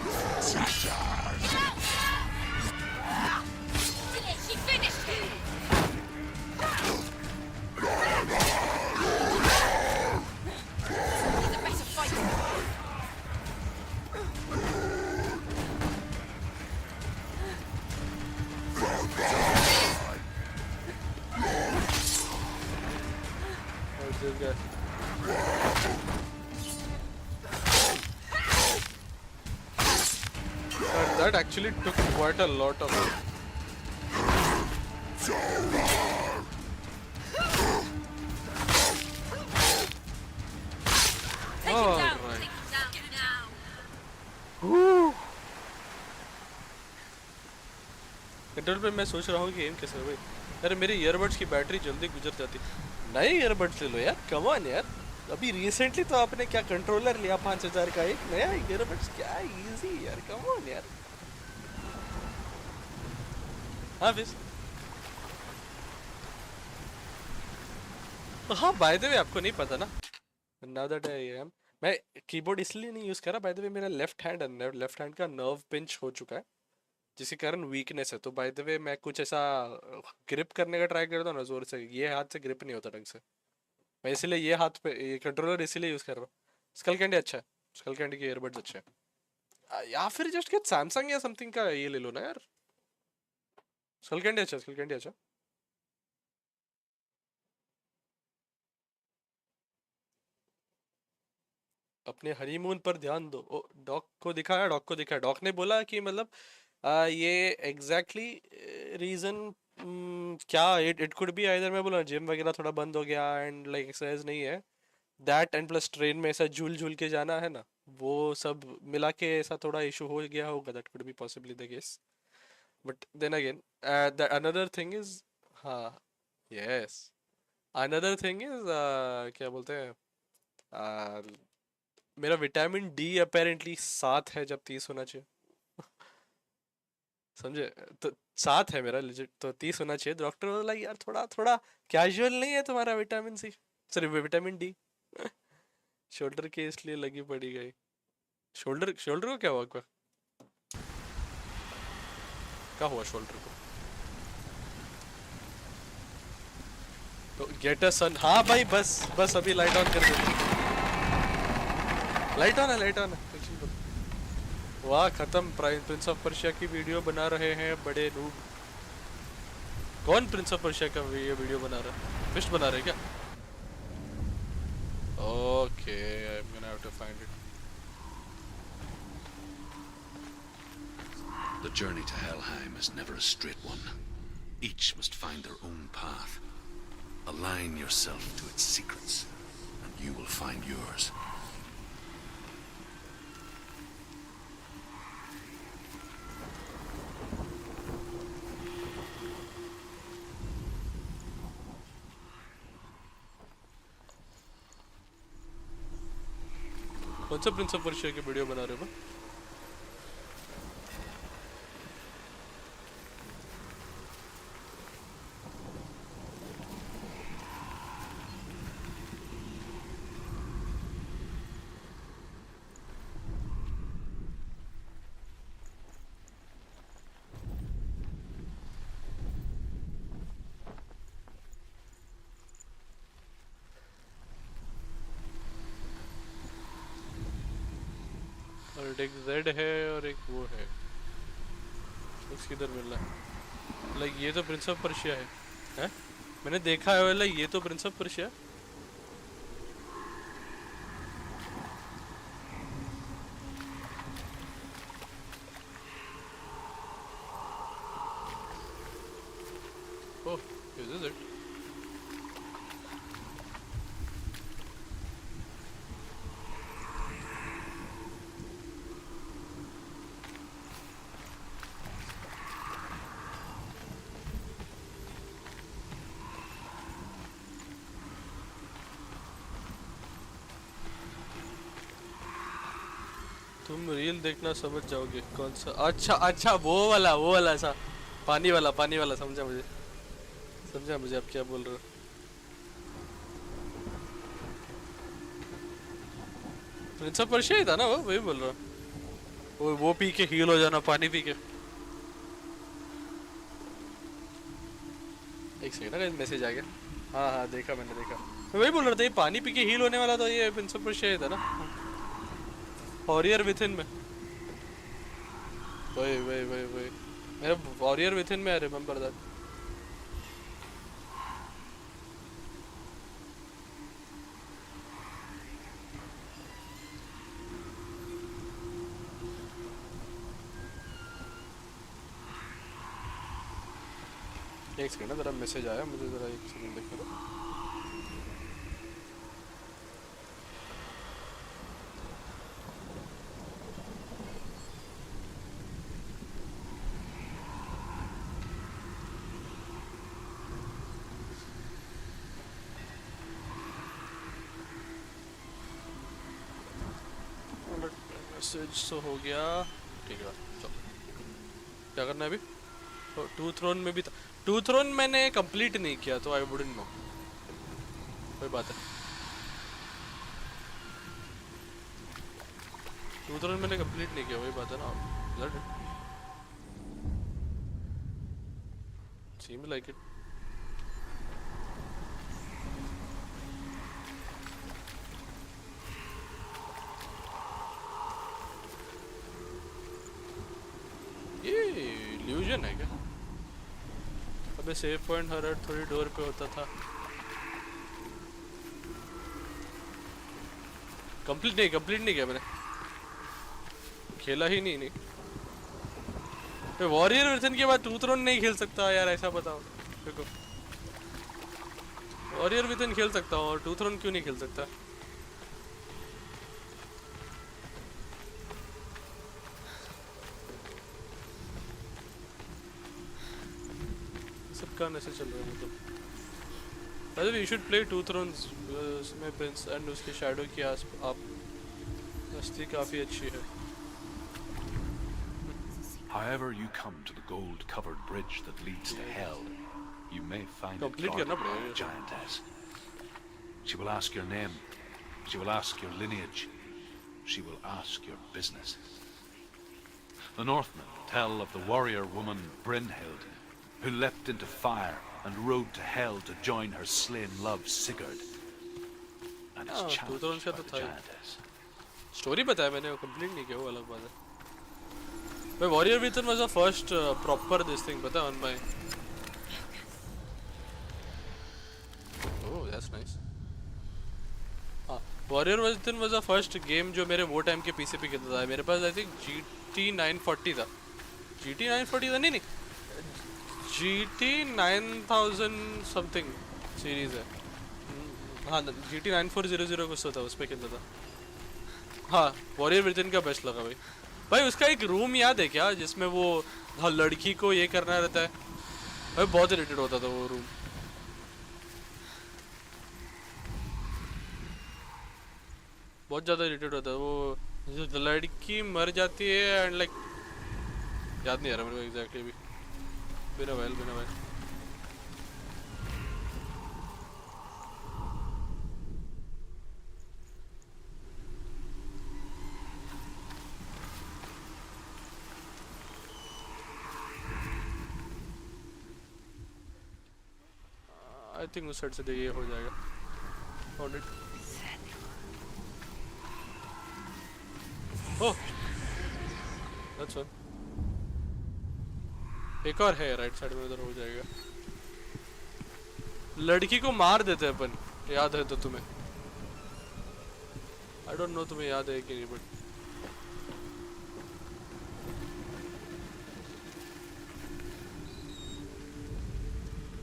She finished him. He's a better fighter. this guy. That actually took quite a lot of it. Take him down. Right. Take him down. Get him down. Control पे मैं सोच रहा हूँ कि M कैसे हो भाई. अरे मेरे ईयरबड्स की बैटरी जल्दी गुजर जाती. नए ईयरबड्स ले लो यार, कम ऑन यार. अभी रिसेंटली तो आपने क्या कंट्रोलर लिया 5000 का, एक नया ईयरबड्स, क्या इजी यार, कम ऑन यार. हाँ फिर हाँ, बाय द वे आपको नहीं पता ना, नाउ दैट आई एम, मैं कीबोर्ड इसलिए नहीं यूज कर रहा. बाय द वे मेरा लेफ्ट हैंड का नर्व पिंच हो चुका है, जिसके कारण वीकनेस है. तो बाय द वे मैं कुछ ऐसा ग्रिप करने का ट्राई करता हूँ ना जोर से, ये हाथ से ग्रिप नहीं होता ढंग से. मैं इसीलिए ये हाथ पे ये कंट्रोलर इसीलिए यूज कर रहा हूँ. स्कल कैंडी अच्छा है, स्कल कैंडी के ईयरबड्स अच्छे हैं. या फिर जस्ट गेट सैमसंग या समथिंग का ये ले लो ना यार. स्कल कैंडी अच्छा, स्कल कैंडी अच्छा. अपने हनीमून पर ध्यान दो. ओ, डॉग को दिखाया, डॉग को दिखाया. डॉग ने बोला कि मतलब ये एग्जैक्टली रीजन क्या, इट कुड बी आइदर, मैं बोला जिम वगैरह थोड़ा बंद हो गया एंड लाइक एक्सरसाइज नहीं है, दैट एंड प्लस ट्रेन में ऐसा झूल झूल के जाना है ना, वो सब मिला के ऐसा थोड़ा इशू हो गया होगा. That could be possibly the case. But then again another thing is, हाँ यस, अनदर थिंग इज क्या बोलते हैं, मेरा विटामिन डी अपेरेंटली 7 है जब 30 होना चाहिए. समझे? तो 7 है मेरा लिजिट, तो 30 होना चाहिए. डॉक्टर बोला यार थोड़ा थोड़ा कैजुअल नहीं है तुम्हारा vitamin C, sorry vitamin D. Shoulder के इसलिए लगी पड़ी गई. शोल्डर शोल्डर को क्या हुआ? क्या हुआ शोल्डर को? तो गेट अ सन. हाँ भाई बस बस अभी लाइट ऑन कर दे. लाइट ऑन है, लाइट ऑन है. वाह खत्म. प्रिंस ऑफ पर्शिया की वीडियो बना रहे हैं बड़े नूब. कौन प्रिंस ऑफ पर्शिया का ये वीडियो बना रहा है? फिस्ट बना रहे क्या? Okay, I am gonna have to find it. The journey to Helheim is never a straight one. Each must find their own path. Align yourself to its secrets, and you will find yours. कौन सा Prince of Persia की video बना रहे हो? और एक Z है और एक वो है, उसकी इधर मिल रहा है. लाइक ये तो प्रिंस ऑफ पर्शिया है, हैं? मैंने देखा है लाइक ये तो Prince of Persia. Oh, is it? तुम रील देखना समझ जाओगे कौन सा। अच्छा अच्छा, वो वाला सा पानी वाला समझा मुझे आप क्या बोल रहे हो। प्रिंस ऑफ पर्शिया ही था ना वो, वही बोल रहा हूँ। वो पी के हील हो जाना, पानी पी के। एक सेकंड ना, मैसेज आ गया। हाँ हाँ देखा, मैंने देखा। मैं वही बोल रहा था, ये पानी पी के हील होने वाला तो ये प्रिंस ऑफ पर्शिया ही था ना, वॉरियर विथिन में। वही मेरा वॉरियर विथिन में, आई रिमेम्बर दैट। एक सेकंड ना, जरा मैसेज आया मुझे, जरा एक सेकंड देखने दो। मैसेज तो हो गया, ठीक है चलो। क्या करना है अभी? टू थ्रोन में भी था। टू थ्रोन मैंने कंप्लीट नहीं किया तो आई वुडंट नो, कोई बात है। टू थ्रोन मैंने कंप्लीट नहीं किया, वही बात है ना। Seem like it. ये इल्यूजन है क्या? अबे सेव पॉइंट हर थोड़ी डोर पे होता था। कंप्लीट नहीं किया मैंने, खेला ही नहीं। वॉरियर वर्जन के बाद टू थ्रोन नहीं खेल सकता यार, ऐसा बताओ देखो। वॉरियर विथन खेल सकता हूँ और टू थ्रोन क्यों नहीं खेल सकता? सब कहाँ ऐसे चल रहा है मतलब। वैसे you should play Two Thrones में प्रिंस एंड उसके शैडो की आप मस्ती काफी अच्छी है। However you come to the gold-covered bridge that leads to hell, you may find it Complete guarded करना by पड़ेगा a giantess. She will ask your name. She will ask your lineage. She will ask your business. The Northmen tell of the warrior woman Brynhild, who leapt into fire and rode to hell to join her slain love Sigurd, and is challenged by the giantess. Story पता है मैंने, वो complete नहीं किया, वो अलग बात है। भाई Warrior Within was the first proper this thing, पता है, on my. Oh that's nice. हां, Warrior Within was the first game जो मेरे वो टाइम के पीसी पे खेलता था। मेरे पास आई थिंक GT 940 था। GT 940 था, नहीं GT 9000 समथिंग सीरीज है। हाँ GT 9400 कुछ तो था, उस पे खेलता था। हाँ वॉरियर विथन का बेस्ट लगा भाई उसका एक रूम याद है क्या जिसमें वो लड़की को ये करना रहता है? भाई बहुत इरिटेट होता था वो रूम, बहुत ज्यादा इरिटेट होता है वो। जो लड़की मर जाती है एंड लाइक, याद नहीं आ रहा मेरे को एग्जैक्टली अभी। बिना वाइल आई थिंक उस साइड से ये हो जाएगा। Found it. Oh, that's one. एक और है राइट साइड में, उधर हो जाएगा। लड़की को मार देते हैं अपन, याद है तो तुम्हें? आई डोंट नो तुम्हें याद है कि नहीं, बट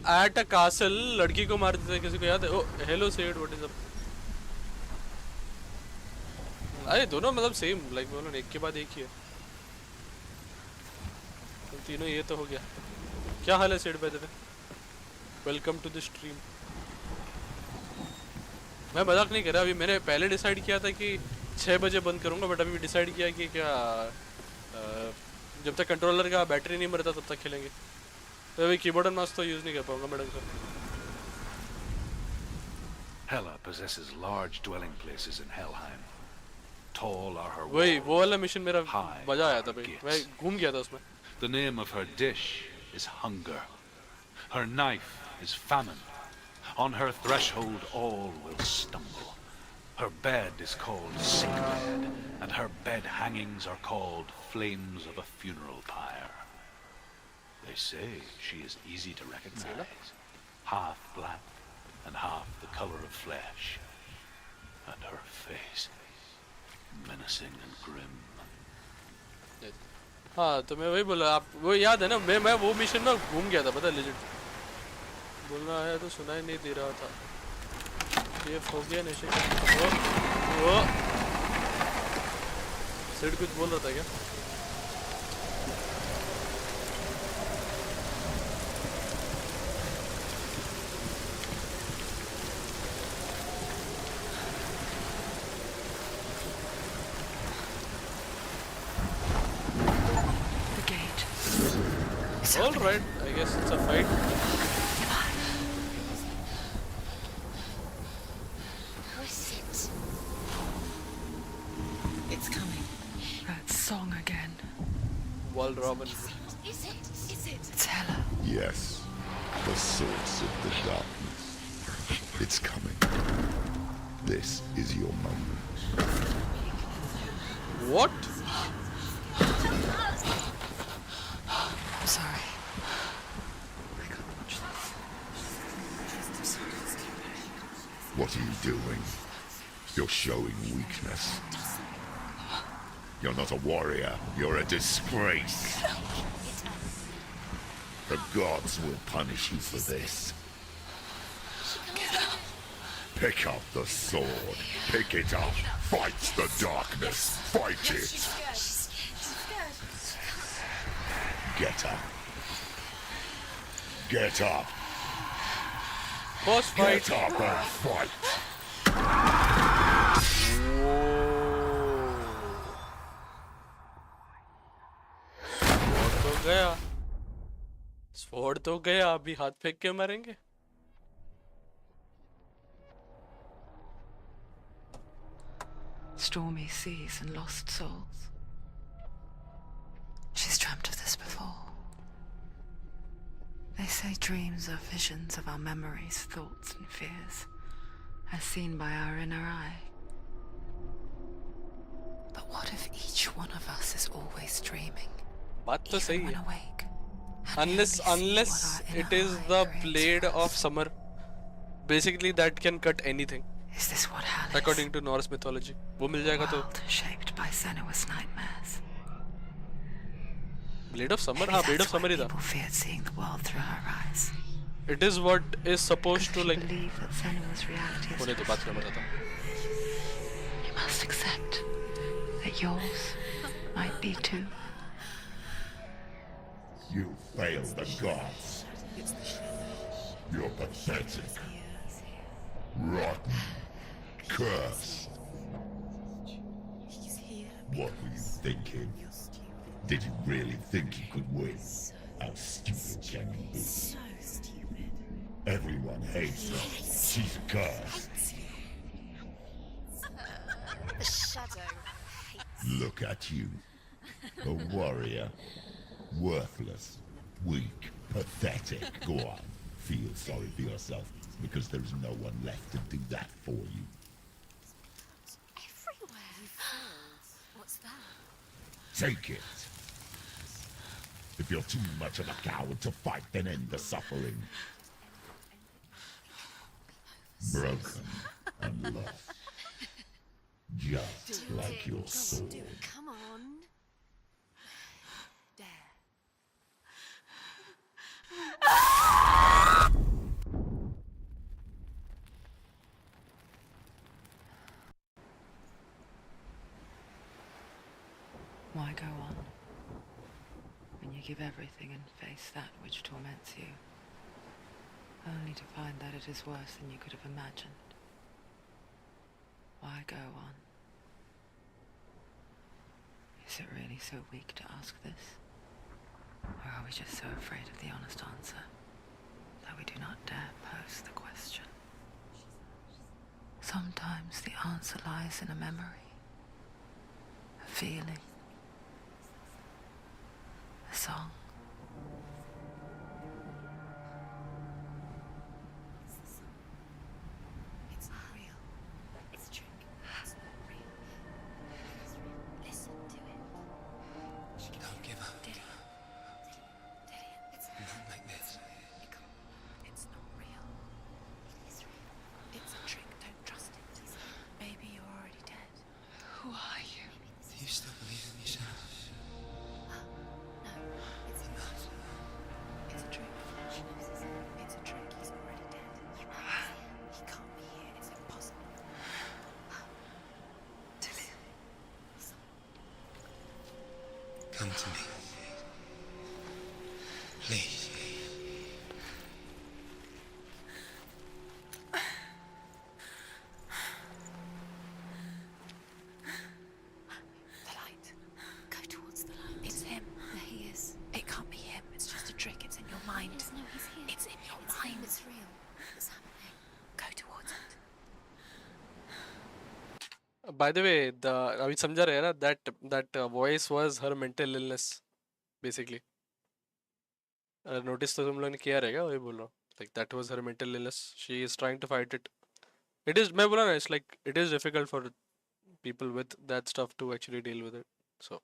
एट अ कासल लड़की को मार देते हैं, किसी को याद है? Oh hello said, what is up? अरे दोनों मतलब सेम, लाइक बोलो एक के बाद एक ही है तो तीनों। ये तो हो गया। क्या हाल है सेड भाई तेरे? Welcome to the stream. मैं मजाक नहीं कर रहा, अभी मैंने पहले डिसाइड किया था कि 6 बजे बंद करूँगा, बट अभी डिसाइड किया कि क्या जब तक कंट्रोलर का बैटरी नहीं मरता तब तक खेलेंगे। तो अभी कीबोर्ड और माउस तो यूज़ नहीं कर पाऊँगा madam sir. Hela possesses large dwelling places in Helheim. Tall are her वही वो वाला मिशन मेरा high मजा आया are था her भाई, मैं gates. घूम गया था उसमें। The name of her dish is hunger. Her knife is famine. On her threshold all will stumble. Her bed is called sickbed, and her bed hangings are called flames of a funeral pyre. They say she is easy to recognize, half black and half the color of flesh, and her face menacing and grim. हाँ तो मैं वही बोला, आप वो याद है ना, मैं वो मिशन में घूम गया था, पता है लेजिट। बोलना आया तो सुनाई नहीं दे रहा था। ये हो गया नशे का। वो सिड कुछ बोल रहा था क्या? The gate. All right, I guess it's a fight. Who is it? It's coming. That song again. Wall Robin. Is it? Is it? It's Hela. Yes, the source of the darkness. It's coming. This is your moment. What? I'm sorry. I can't watch this. What are you doing? You're showing weakness. You're not a warrior. You're a disgrace. The gods will punish you for this. Pick up the sword. Pick it up. Fight the darkness. Fight it. Get up. Get up. Boss fight. Get up and fight. Sword तो गया, sword तो गया, अभी हाथ फेंक के मरेंगे। Stormy seas and lost souls. She's dreamt of this before. They say dreams are visions of our memories, thoughts and fears, as seen by our inner eye. But what if each one of us is always dreaming, बात तो सही even when है। awake? And we Unless only see what our it inner is eye the creates blade for of us. summer, basically that can cut anything Is this what hell is? according to Norse mythology. वो मिल जाएगा तो World shaped by Senua's nightmares. blade of summer, Maybe हाँ blade of that's why summer ही था। people feared seeing the world through her eyes. It is what is supposed to Because like she believed that Senua's reality is होने तो बात करना पड़ता था। You must accept that yours might be too. You fail the gods. You're pathetic. Rotten. Cursed. What were you thinking? Did you really think you could win? How stupid can you be? So stupid. Everyone hates her. She's cursed. The shadow hates. Look at you. A warrior. Worthless. Weak. Pathetic. Go on. Feel sorry for yourself, because there's no one left to do that for you. Everywhere. What's that? Take it. If you're too much of a coward to fight, then end the suffering. Broken and lost. Just like your sword. Come on. Dare. Why go on when you give everything and face that which torments you, only to find that it is worse than you could have imagined? Why go on Is it really so weak to ask this? Or are we just so afraid of the honest answer that we do not dare pose the question? Sometimes the answer lies in a memory, a feeling, a song. It's not real. It's a trick. It's not real. It's real. Listen to it. Don't give up. Dillian. It's Not like this. It can't. It's not real. It is real. It's a trick. Don't trust it. Maybe you're already dead. Who are you? Do you still believe in yourself? No, it's not. It's a trick. She knows this. It's a trick. He's already dead. He can't be here. It's impossible. Dillian. Come to me. Please. The light. Go towards the light. It's him. There he is. It can't be him. It's just a trick. It's in your mind. No, he's here. It's in your mind. It's real. It's happening. Go towards it. By the way, the अभी समझा रहे हैं ना that voice was her mental illness basically. Notice तो तुम लोगों ने किया रहेगा वही बोल रहा हूँ. Like that was her mental illness. She is trying to fight it. It is मैं बोला ना, it's like it is difficult for people with that stuff to actually deal with it. So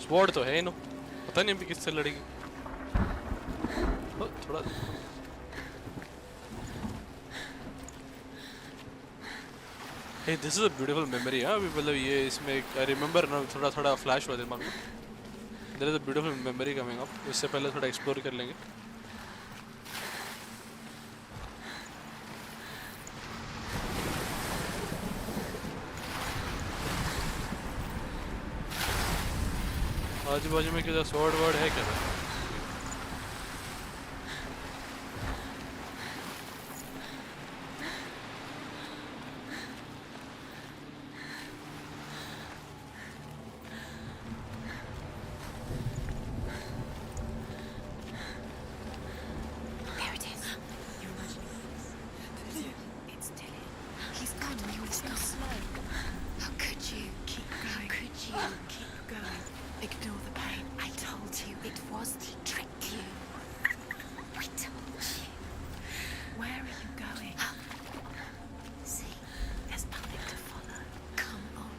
sword तो है no, पता नहीं अभी किससे लड़ेगी. थोड़ा Hey, this is a beautiful memory. हाँ अभी मतलब ये इसमें I remember ना थोड़ा थोड़ा flash हुआ दिमाग में. There is a beautiful memory coming up. इससे पहले थोड़ा explore कर लेंगे. आजू बाजू में क्या स्वॉर्ड वर्ड है क्या? There it is. You're imagining this. It's Dillian. He's gone. You were so slow. How could you? Keep going. How could you? Keep going. Ignore the pain. I told you it was to trick you. I told you. Where are you going? See, there's nothing to follow. Come on.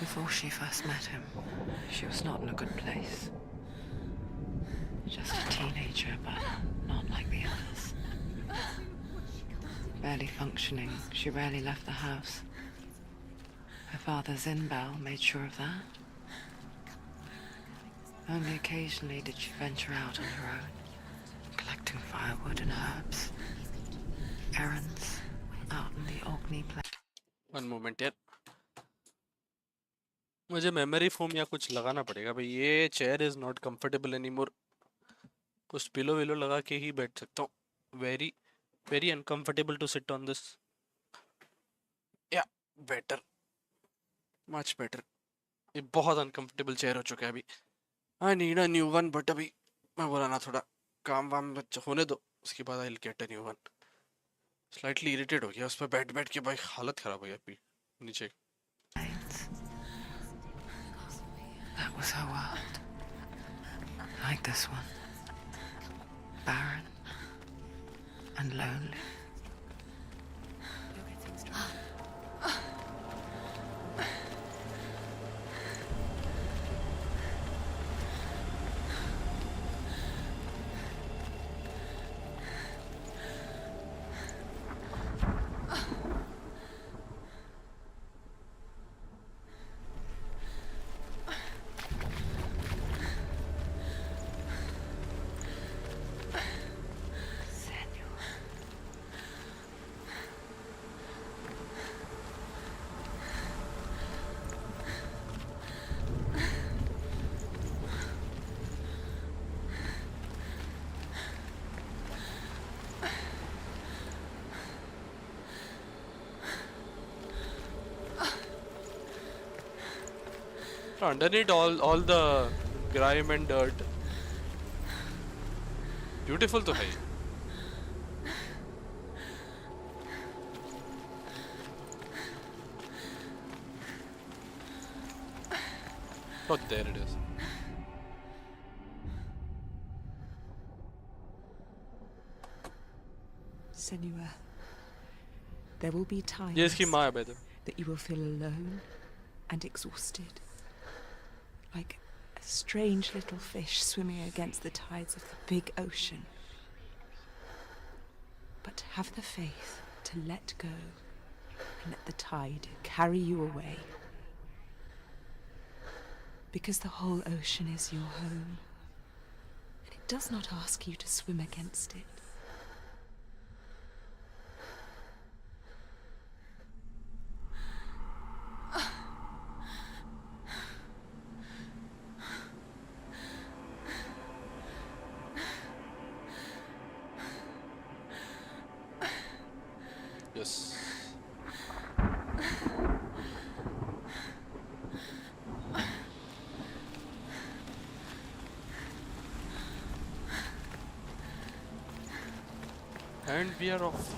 Before she first met him, she was not in a good place. Just a teenager, but not like the others. Barely functioning, she rarely left the house. Her father's in-bell made sure of that. Only occasionally did she venture out on her own, collecting firewood and herbs. Errands out in the Ogni plain. One moment यार, मुझे memory foam या कुछ लगाना पड़ेगा भाई. ये chair is not comfortable any more. कुछ pillow विलो लगा के ही बैठ सकता हूँ. Very very uncomfortable to sit on this. Yeah better, much better. ये बहुत अनकंफर्टेबल चेयर हो चुका है अभी. I need a new one, but अभी मैं बोला ना थोड़ा काम वाम होने दो, उसके बाद I will get a new one. Slightly irritate हो गया उस पर बैठ बैठ के भाई, हालत खराब हो गया अभी नीचे. That was her world. Like this one. Barren and lonely. You're getting stronger. Underneath all the grime and dirt, beautiful तो है. Oh, there it is. Senua, there will be times ये इसकी माँ है बेटे. that you will feel alone and exhausted, like a strange little fish swimming against the tides of the big ocean. But have the faith to let go and let the tide carry you away. Because the whole ocean is your home, and it does not ask you to swim against it. Yes. And we are off.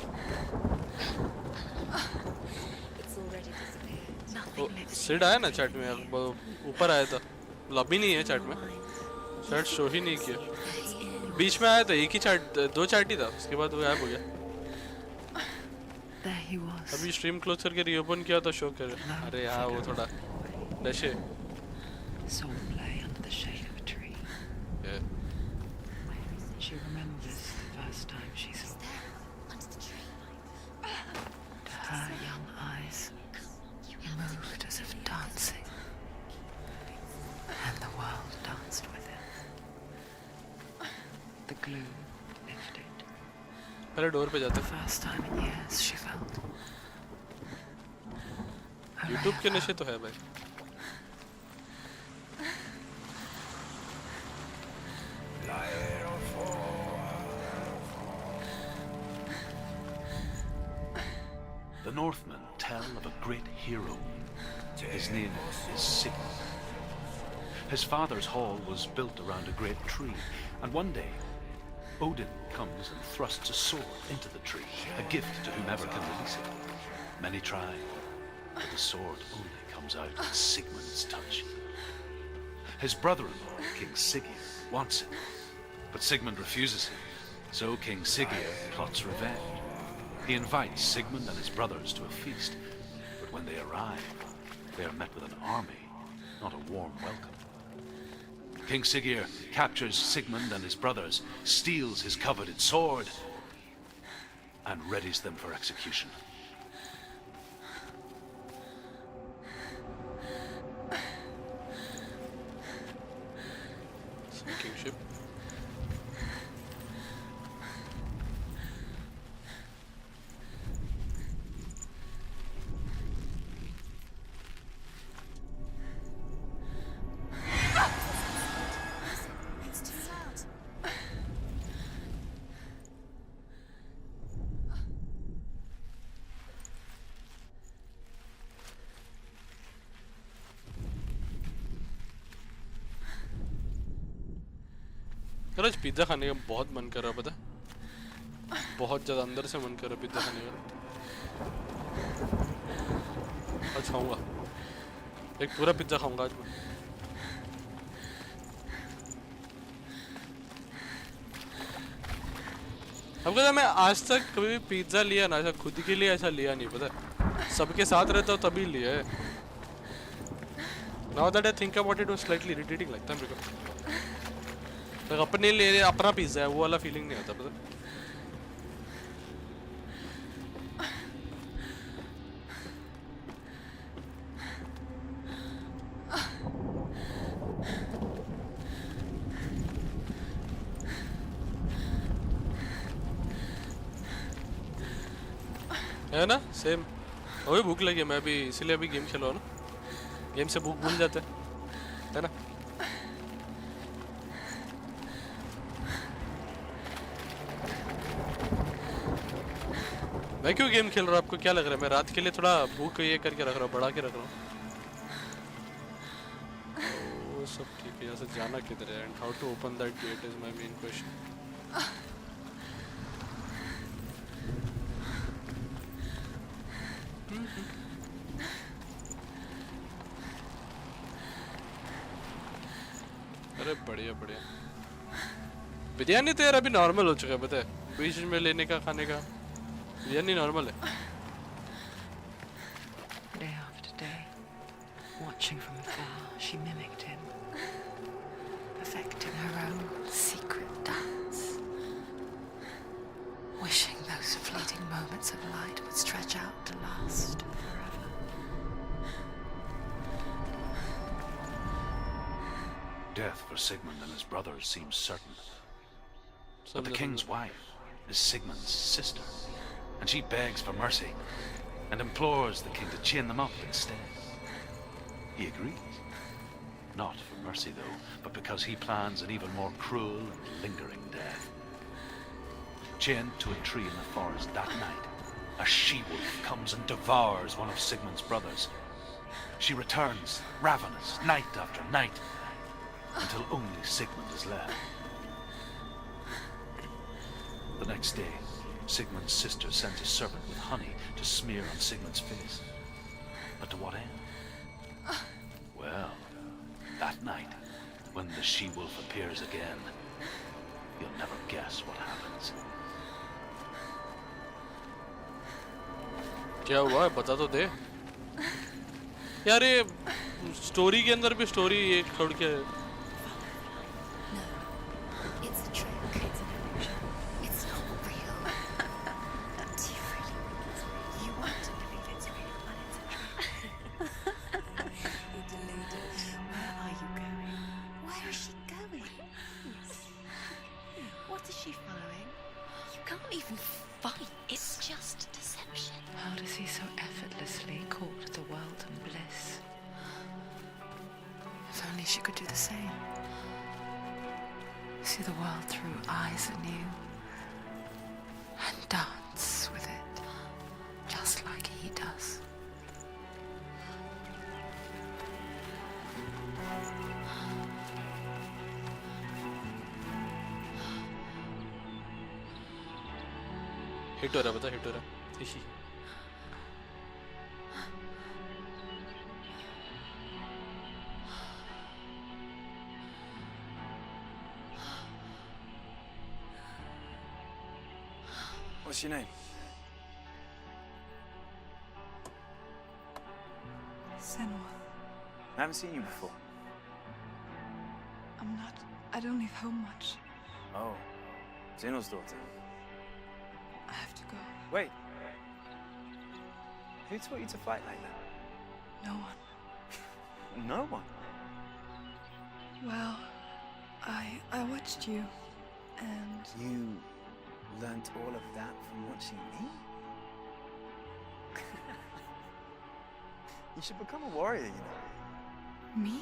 It's already disappeared. तो Nothing lives Sid आया ना chat में, अब ऊपर आया था. Lobby नहीं है चैट में, चैट शो ही नहीं किया. बीच में आया था, एक ही चैट, दो चैट ही था, उसके बाद वो गायब हो गया. There he was. अभी स्ट्रीम क्लोज करके रीओपन किया तो शो कर. अरे यार वो थोड़ा नशे. Soul lay under the shade of a tree. Yeah. She remembers the first time she saw him. under the tree. To her young eyes, he moved as if dancing, and the world danced with him. The gloom lifted. पहले door पे जाते. The first time in years she felt. a ray YouTube of के hope. नशे तो है भाई. The Northmen tell of a great hero. His name is Sigmund. His father's hall was built around a great tree, and one day Odin comes and thrusts a sword into the tree, a gift to whomever can release it. Many try, but the sword only comes out with Sigmund's touch. His brother-in-law, King Siggeir, wants it, but Sigmund refuses him, so King Siggeir plots revenge. He invites Sigmund and his brothers to a feast, but when they arrive, they are met with an army, not a warm welcome. King Siggeir captures Sigmund and his brothers, steals his coveted sword, and readies them for execution. Kingship. It's too loud. यार आज pizza खाने का बहुत मन कर रहा है, पता है? बहुत ज़्यादा अंदर से मन कर रहा है पिज्जा खाने का. आज खाऊंगा, एक पूरा पिज्जा खाऊंगा आज मैं. अब कहता मैं आज तक कभी भी पिज्जा लिया ना, ऐसा खुद के लिए ऐसा लिया नहीं, पता है? सबके साथ रहता हूँ तभी लिया है. Now that I think about it, was slightly irritating लगता है मेरे को. तो अपने लिए अपना पिज्जा है, वो वाला फीलिंग नहीं आता, पता है? है ना, सेम. अभी भूख लगी है, मैं अभी इसीलिए अभी गेम खेलो ना. गेम से भूख भूल जाते है ना. मैं क्यों गेम खेल रहा हूँ, आपको क्या लग रहा है? मैं रात के लिए थोड़ा भूख ये करके रख रहा हूँ, बढ़ा के रख रहा हूँ. सब ठीक है, यहाँ से जाना किधर है? And how to open that gate is my main question. अरे बढ़िया बढ़िया। बिरयानी तो यार अभी नॉर्मल हो चुका है, पता है? बीच में लेने का खाने का बिरयानी नॉर्मल है। Day after day, watching from afar, she mimicked him, perfecting her own secret dance, wishing those fleeting moments of light would stretch out to last forever. Death for Sigmund and his brothers seems certain. But the king's wife is Sigmund's sister, and she begs for mercy and implores the king to chain them up instead. He agrees. Not for mercy, though, but because he plans an even more cruel and lingering death. Chained to a tree in the forest that night, a she-wolf comes and devours one of Sigmund's brothers. She returns, ravenous, night after night, until only Sigmund is left. The next day, Sigmund's sister sends a servant with honey to smear on Sigmund's face. But to what end? Well, that night, when the she-wolf appears again, you'll never guess what happens. क्या हुआ है? बता तो दे यार। ये story के अंदर भी स्टोरी एक छोड़ के It's a trick. It's an illusion. It's not real. Do you really think it's real? You want to believe it's real, but it's a trick. You're deluded. Where are you going? Where is she going? What is she following? You can't even fight. It's just deception. How does he so effortlessly court the world and bliss? If only she could do the same. See the world through eyes anew and dance with it, just like he does. Hit हो रहा, बता hit हो रहा। हिही। What's your name? Senua, I haven't seen you before. I don't leave home much. Oh, Zeno's daughter. I have to go. Wait. Who taught you to fight like that? No one. No one. Well, I watched you, and You learnt all of that from watching me? You should become a warrior, you know. me?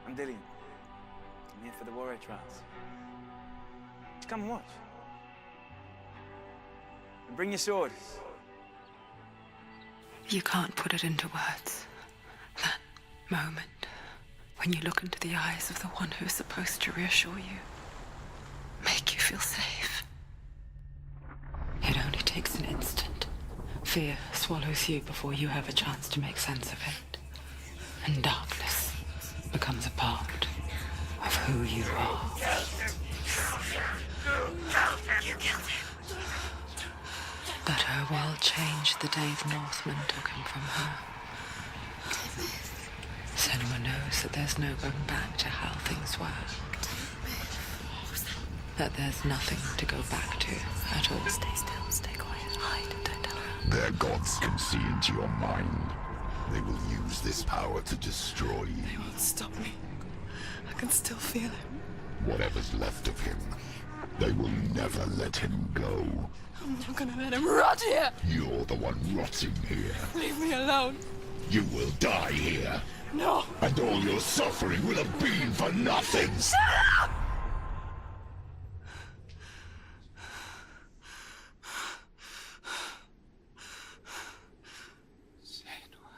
I'm Dillian. I'm here for the warrior trials. Come and watch. And bring your sword. You can't put it into words. That moment when you look into the eyes of the one who is supposed to reassure you, make you feel safe. It only takes an instant. Fear swallows you before you have a chance to make sense of it. And darkness becomes a part of who you are. You killed him. But her world changed the day the Northmen took him from her. Senua knows that there's no going back to how things were. That there's nothing to go back to at all. Stay still, stay quiet, hide, don't tell her. Their gods can see into your mind. They will use this power to destroy you. They won't stop me. I can still feel him. Whatever's left of him, they will never let him go. I'm not gonna let him rot here. You're the one rotting here. Leave me alone. You will die here. No. And all your suffering will have been for nothing. Shut up!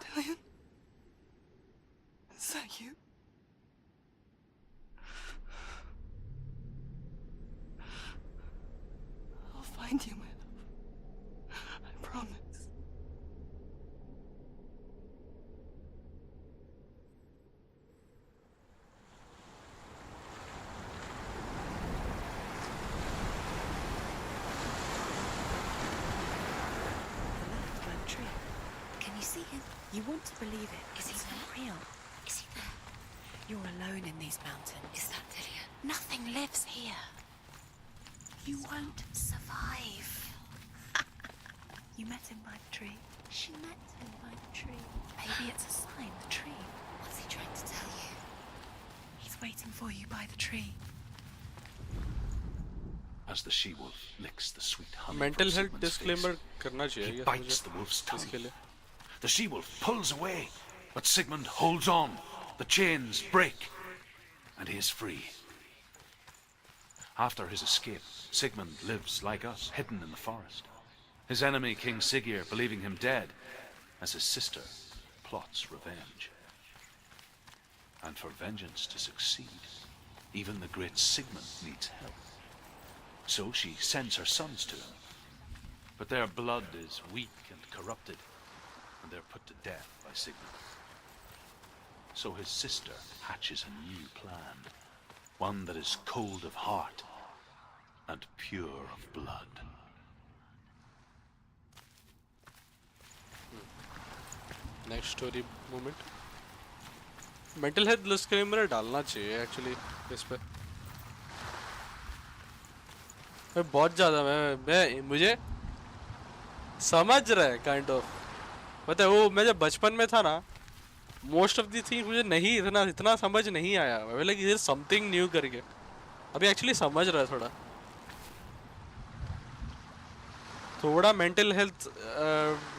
Dillian? see him? You want to believe it. Is he not real? Is he there? You're alone in these mountains. Is that Dillian? Nothing lives here. You won't survive. You met him by the tree. She met him by the tree. Maybe it's a sign, the tree. What's he trying to tell you? He's waiting for you by the tree. As the she-wolf licks the sweet honey Mental from health Sigmund's disclaimer face, करना चाहिए he क्या bites मुझे the wolf's tongue. इसके लिए The she-wolf pulls away, but Sigmund holds on. The chains break, and he is free. After his escape, Sigmund lives like us, hidden in the forest. His enemy, King Siggeir, believing him dead, as his sister plots revenge. And for vengeance to succeed, even the great Sigmund needs help. So she sends her sons to him. But their blood is weak and corrupted, and they're put to death by Sigmund. So his sister hatches a new plan, one that is cold of heart and pure of blood. Next story moment mental health disclaimer डालना चाहिए actually इस पे मैं बहुत ज़्यादा मैं मुझे समझ रहा है काइंड ऑफ पता है वो मैं जब बचपन में था ना मोस्ट ऑफ दी थिंग मुझे नहीं इतना समझ नहीं आया मैं लाइक इज समथिंग न्यू करके अभी एक्चुअली समझ रहा है थोड़ा मेंटल हेल्थ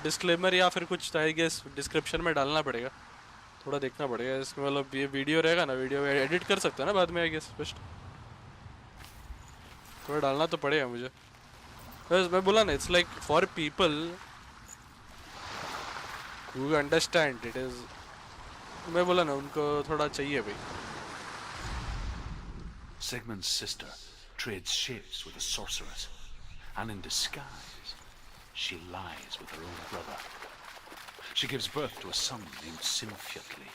डिस्क्लेमर या फिर कुछ आई गेस डिस्क्रिप्शन में डालना पड़ेगा थोड़ा देखना पड़ेगा इसमें मतलब ये वीडियो रहेगा ना वीडियो एडिट कर सकते हैं ना बाद में आई गेस बेस्ट थोड़ा डालना तो पड़ेगा मुझे बस मैं बोला ना it's like for people who understand it is मैं बोला ना उनको थोड़ा चाहिए भाई Sigmund's sister trades shapes with a sorceress, and in disguise, she lies with her own brother. She gives birth to a son named Sinfjotli.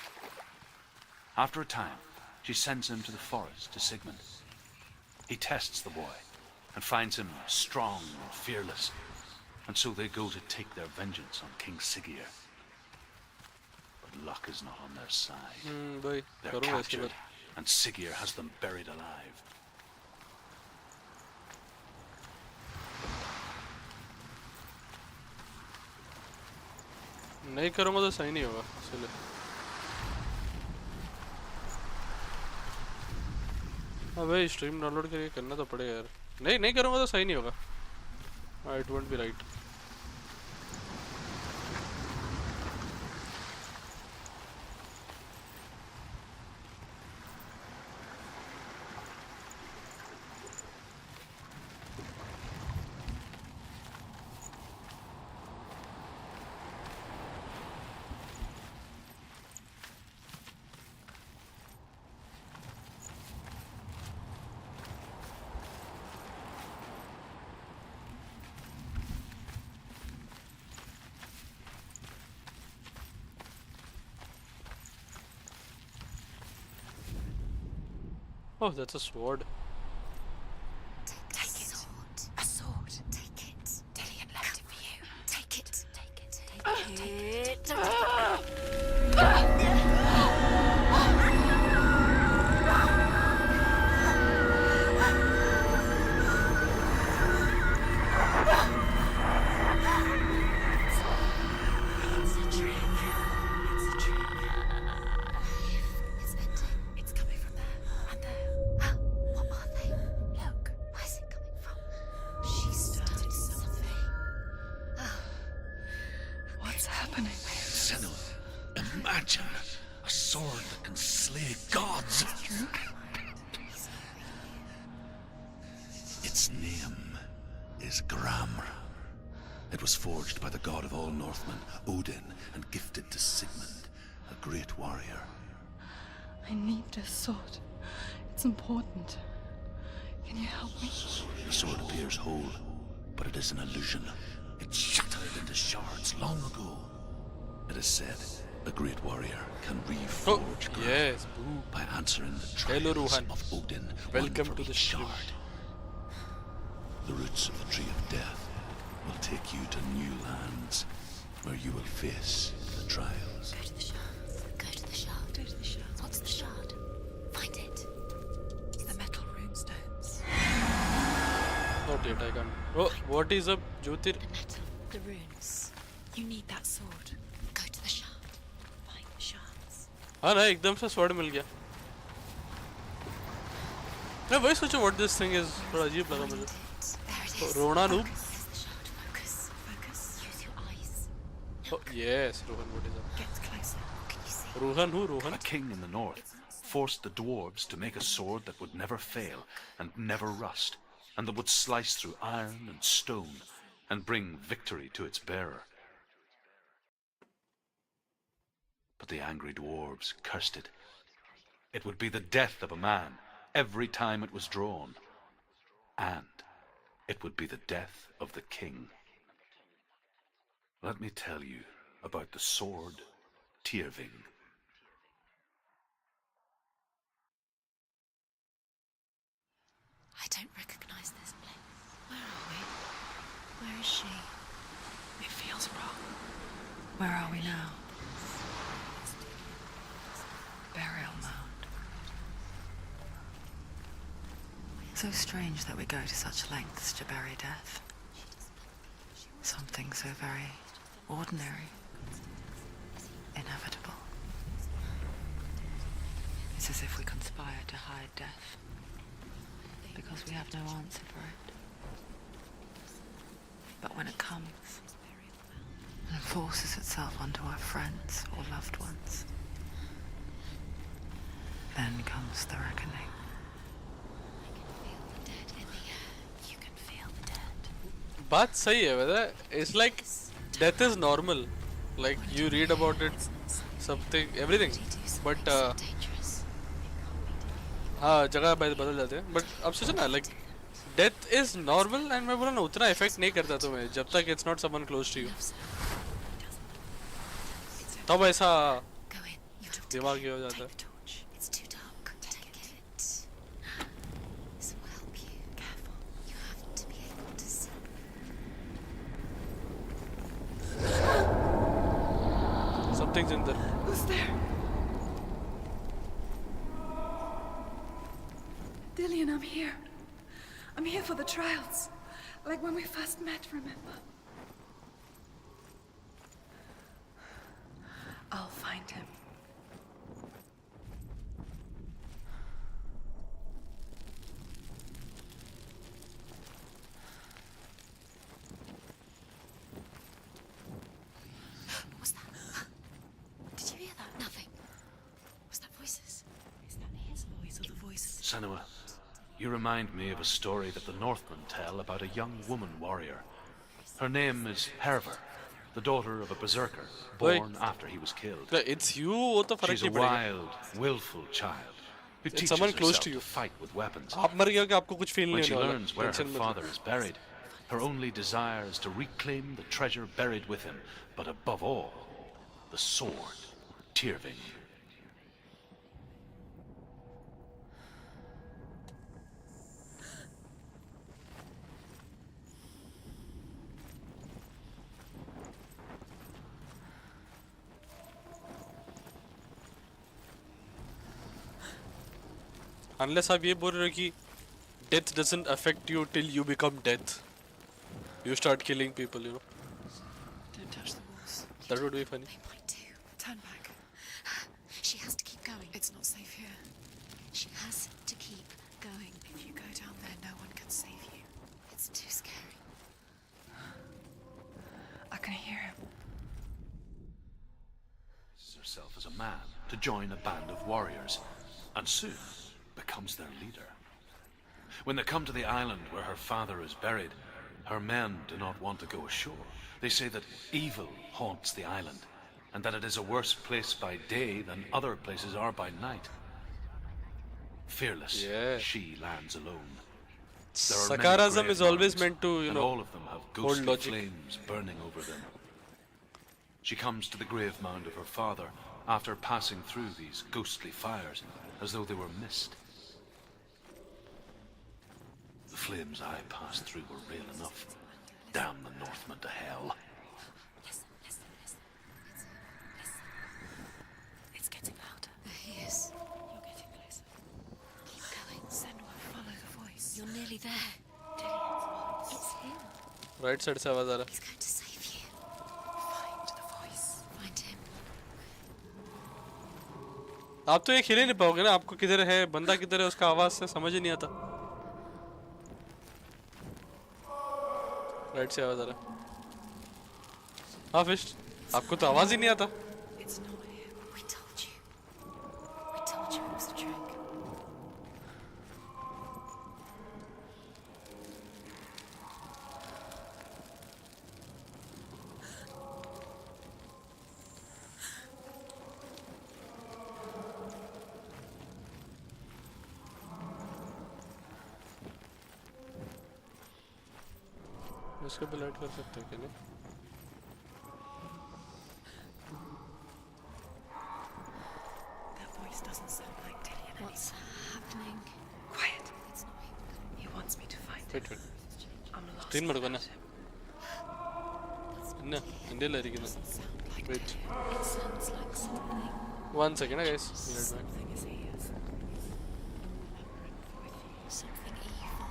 After a time, she sends him to the forest to Sigmund. He tests the boy and finds him strong and fearless, and so they go to take their vengeance on King Siggeir. But luck is not on their side. भाई They're करूँगा इसके captured, बाद and Siggeir has them buried alive. नहीं करूँगा तो सही नहीं होगा इसलिए हाँ भाई स्ट्रीम डाउनलोड करके करना तो पड़ेगा यार नहीं करूँगा तो सही नहीं होगा it won't be right Oh, that's a sword. Take it. A sword. Take it. Dillian left it for you. Take it. Take it. Take it. Its name is Gramr. It was forged by the god of all Northmen, Odin, and gifted to Sigmund, a great warrior. I need this sword. It's important. Can you help me? The sword appears whole, but it is an illusion. It shattered into shards long ago. It is said a great warrior can reforge Gramr Yes, boo. by answering the Hello, trials Rohan. of Odin. Welcome one for to the each stream. shard. The roots of the Tree of Death will take you to new lands where you will face trials. Go to the shard. Go to the shard. Go to the shard. What's the shard? Find it. The metal runestones. Not yet, I can't. Oh, what is up, Jyotir? The metal. The runes. You need that sword. Go to the shard. Find the shards. हाँ ना एकदम से sword मिल गया. मैं वही सोचा what this thing is. थोड़ा अजीब लगा मुझे. There it is. रोना noob. There's the shard. Focus. Focus. Use your eyes. Oh, yes, Rohan, what is up? Get closer. What can you see? Rohan who? Rohan? A king in the north forced the dwarves to make a sword that would never fail and never rust, and that would slice through iron and stone and bring victory to its bearer. But the angry dwarves cursed it. It would be the death of a man every time it was drawn, and it would be the death of the king. Let me tell you about the sword Tyrving. I don't recognize this place. Where are we? Where is she? It feels wrong. Where are we now? Burial mound. So strange that we go to such lengths to bury death. Something so very ordinary, inevitable. It's as if we conspire to hide death, because we have no answer for it. But when it comes and forces itself onto our friends or loved ones, then comes the reckoning. Feel the dead in the air. You can feel the dead. बात सही है वैसे. It's like death is normal. Like you read about it, something, everything. But Dangerous. हाँ जगह बदल जाते हैं. But अब सोचो ना, like death is normal and मैं बोला ना उतना effect नहीं करता तुम्हें जब तक it's not someone close to you. तब ऐसा Go in. You talk to दिमाग me. ये हो जाता Take है. the torch. It's too dark. Take it. This will help you. Careful. You have to be able to see. Something's in there. Who's there? Dillian, I'm here. I'm here for the trials. Like when we first met, remember? I'll find him. What was that? Did you hear that? Nothing. Was that voices? Is that his voice or the voices? Senua, you remind me of a story that the Northmen tell about a young woman warrior. Her name is Herver, the daughter of a berserker, born after he was killed. It's you. वो तो फर्क She's a नहीं पड़ेगा. wild, willful child who teaches someone close herself to you. to fight with weapons. आप मर गए हो कि आपको कुछ feel When नहीं she होने वाला. learns where her Tension मत father low. is buried, her only desire is to reclaim the treasure buried with him, but above all, the sword, Tyrving. Unless आप ये बोल रहे हो कि death doesn't affect you till you become death. You start killing people, you know. Don't touch the walls. That would be funny. They might do. Turn back. She has to keep going. It's not safe here. She has to keep going. If you go down there, no one can save you. It's too scary. I can hear him. Herself as a man to join a band of warriors, and soon becomes their leader. When they come to the island where her father is buried, her men do not want to go ashore. They say that evil haunts the island, and that it is a worse place by day than other places are by night. Fearless, Yeah. she lands alone. There are many Sarcasm grave is always mounds, meant to, you and know, all of them have hold ghostly logic. flames burning over them. She comes to the grave mound of her father after passing through these ghostly fires as though they were mist. The flames I passed through were real enough. Damn the Northmen to hell. Listen, listen, listen. really there. It's him. Right side से आवाज आ रहा He's going to save you. Find the voice. Find him. है। आप तो ये खेल ही नहीं पाओगे ना, आपको किधर है बंदा किधर है उसका आवाज से समझ ही नहीं आता। राइट से आवाज आ रहा है। हाँ फिश, आपको तो आवाज ही नहीं आता। It's not him. We told you. We told you it was a trick. इसको भी लाइट कर सकते हैं क्या नहीं? That voice doesn't sound like Dillian. What's happening? Quiet. It's not him. He wants me to find wait him. Wait, I'm lost. Screen मत करना ना, इंडिया ले रही है ना। Sound like wait Dillian. It sounds like something. 1 second guys, minute में। Something is ears. Something evil.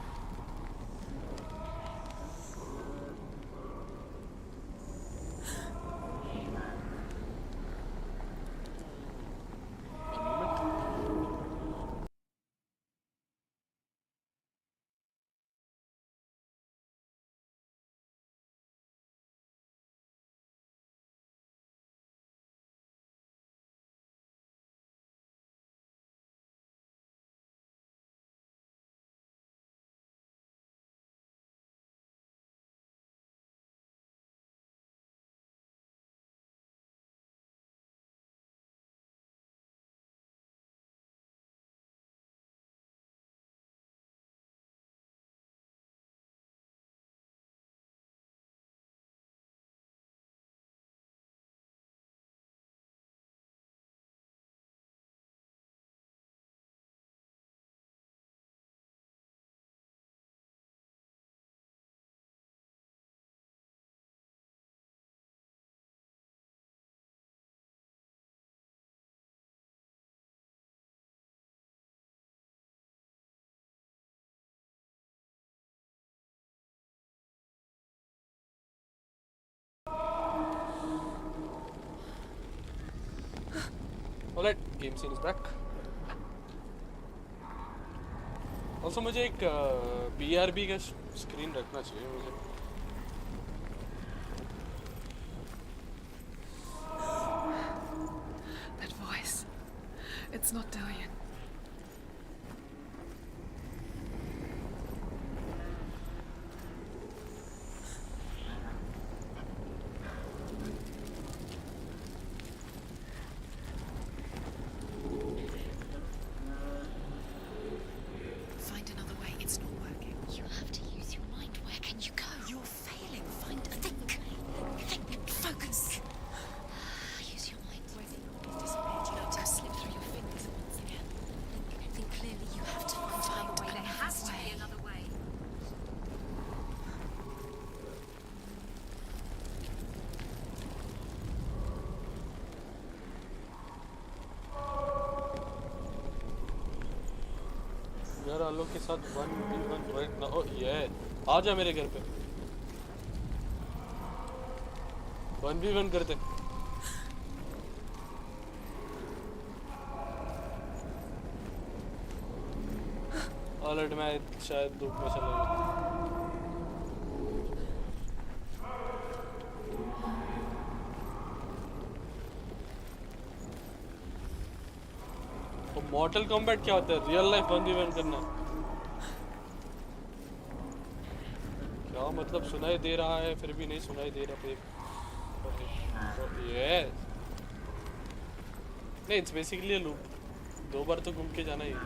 Alright, game scene is back. Also मुझे एक BRB का स्क्रीन रखना चाहिए मुझे। That voice. It's not Dillian. Find another way. It's not working. You have to use your mind. Where can you go? You're failing. Find a Think. Think. Focus. Use your mind. disappeared. You let him slip through your fingers once again. Think clearly. You have to find a way. There has to be another way. यार आलोक के साथ 1v1 right ना। ओ ये आ जा मेरे घर पे, 1v1 करते। ऑलराइट, मैं शायद धूप में चला गया। तो मॉर्टल कॉम्बैट क्या होता है? रियल लाइफ 1v1 करना। क्या मतलब, सुनाई दे रहा है फिर भी नहीं सुनाई दे रहा फिर। ये नहीं, इट्स बेसिकली अ लूप। 2 बार तो घूम के जाना ही है।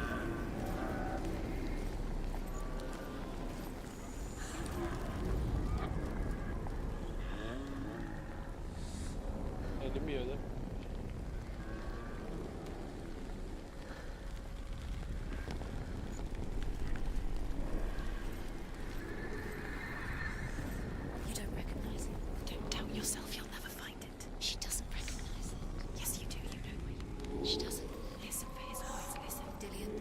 एनिमी है उधर। You don't recognize it. Don't doubt yourself. You'll never find it. She doesn't recognize it. Yes, you do. You know it. She doesn't. Listen for his voice. Listen. Dillian.